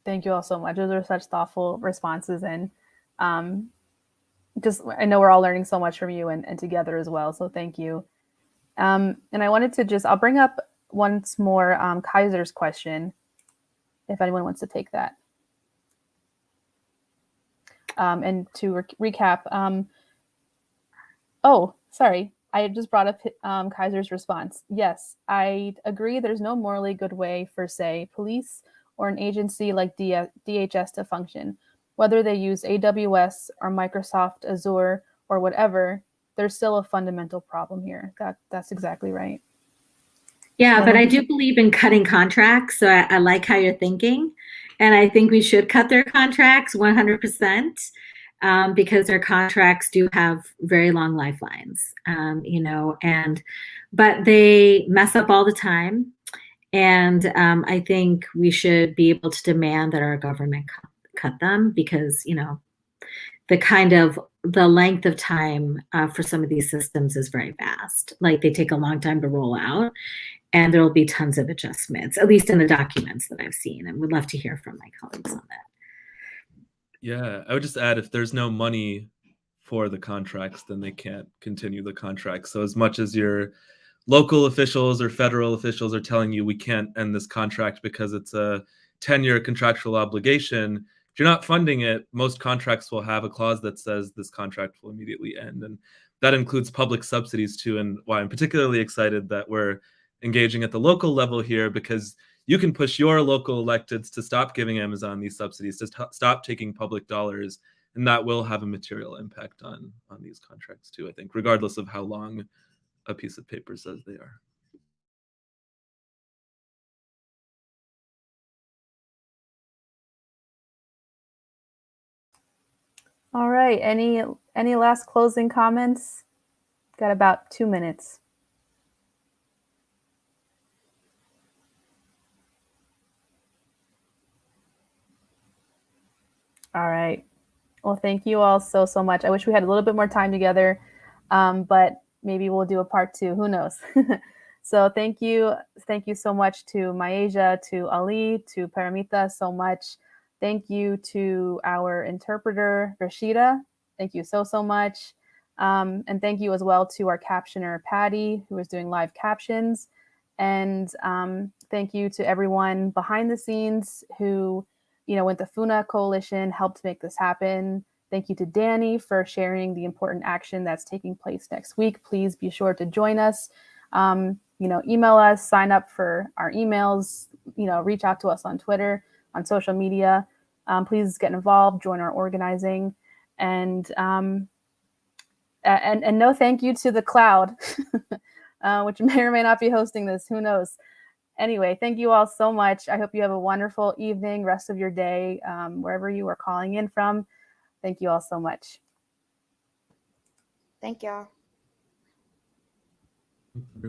Speaker 1: Thank you all so much. Those are such thoughtful responses, and just I know we're all learning so much from you and together as well. So thank you. And I wanted to I'll bring up once more Kaiser's question, if anyone wants to take that. And to recap, oh, sorry, I just brought up Kaiser's response. Yes, I agree. There's no morally good way for, say, police or an agency like DHS to function. Whether they use AWS or Microsoft Azure or whatever, there's still a fundamental problem here. That's exactly right.
Speaker 10: Yeah, but I do believe in cutting contracts. So I like how you're thinking. And I think we should cut their contracts 100%, because their contracts do have very long lifelines, but they mess up all the time. And I think we should be able to demand that our government cut them, because, the length of time for some of these systems is very vast. Like, they take a long time to roll out, and there will be tons of adjustments, at least in the documents that I've seen, and would love to hear from my colleagues on that.
Speaker 2: Yeah, I would just add, if there's no money for the contracts, then they can't continue the contracts. So as much as your local officials or federal officials are telling you we can't end this contract because it's a 10-year contractual obligation, if you're not funding it, most contracts will have a clause that says this contract will immediately end. And that includes public subsidies too, and why I'm particularly excited that we're engaging at the local level here, because you can push your local electeds to stop giving Amazon these subsidies, to stop taking public dollars, and that will have a material impact on these contracts too, I think, regardless of how long a piece of paper says they are.
Speaker 1: All right, any last closing comments? Got about 2 minutes. All right. Well, thank you all so much. I wish we had a little bit more time together. but maybe we'll do a part 2. Who knows? So thank you so much to Myaisha, to Ali, to Paromita so much. Thank you to our interpreter, Rashida. Thank you so much. And thank you as well to our captioner, Patty, who is doing live captions. And thank you to everyone behind the scenes who, with the FUNA Coalition, helped make this happen. Thank you to Danny for sharing the important action that's taking place next week. Please be sure to join us. Email us, sign up for our emails, reach out to us on Twitter, on social media. Please get involved, join our organizing. And no thank you to the cloud, which may or may not be hosting this. Who knows? Anyway, thank you all so much. I hope you have a wonderful evening, rest of your day, wherever you are calling in from. Thank you all so much.
Speaker 5: Thank y'all.
Speaker 2: Everyone.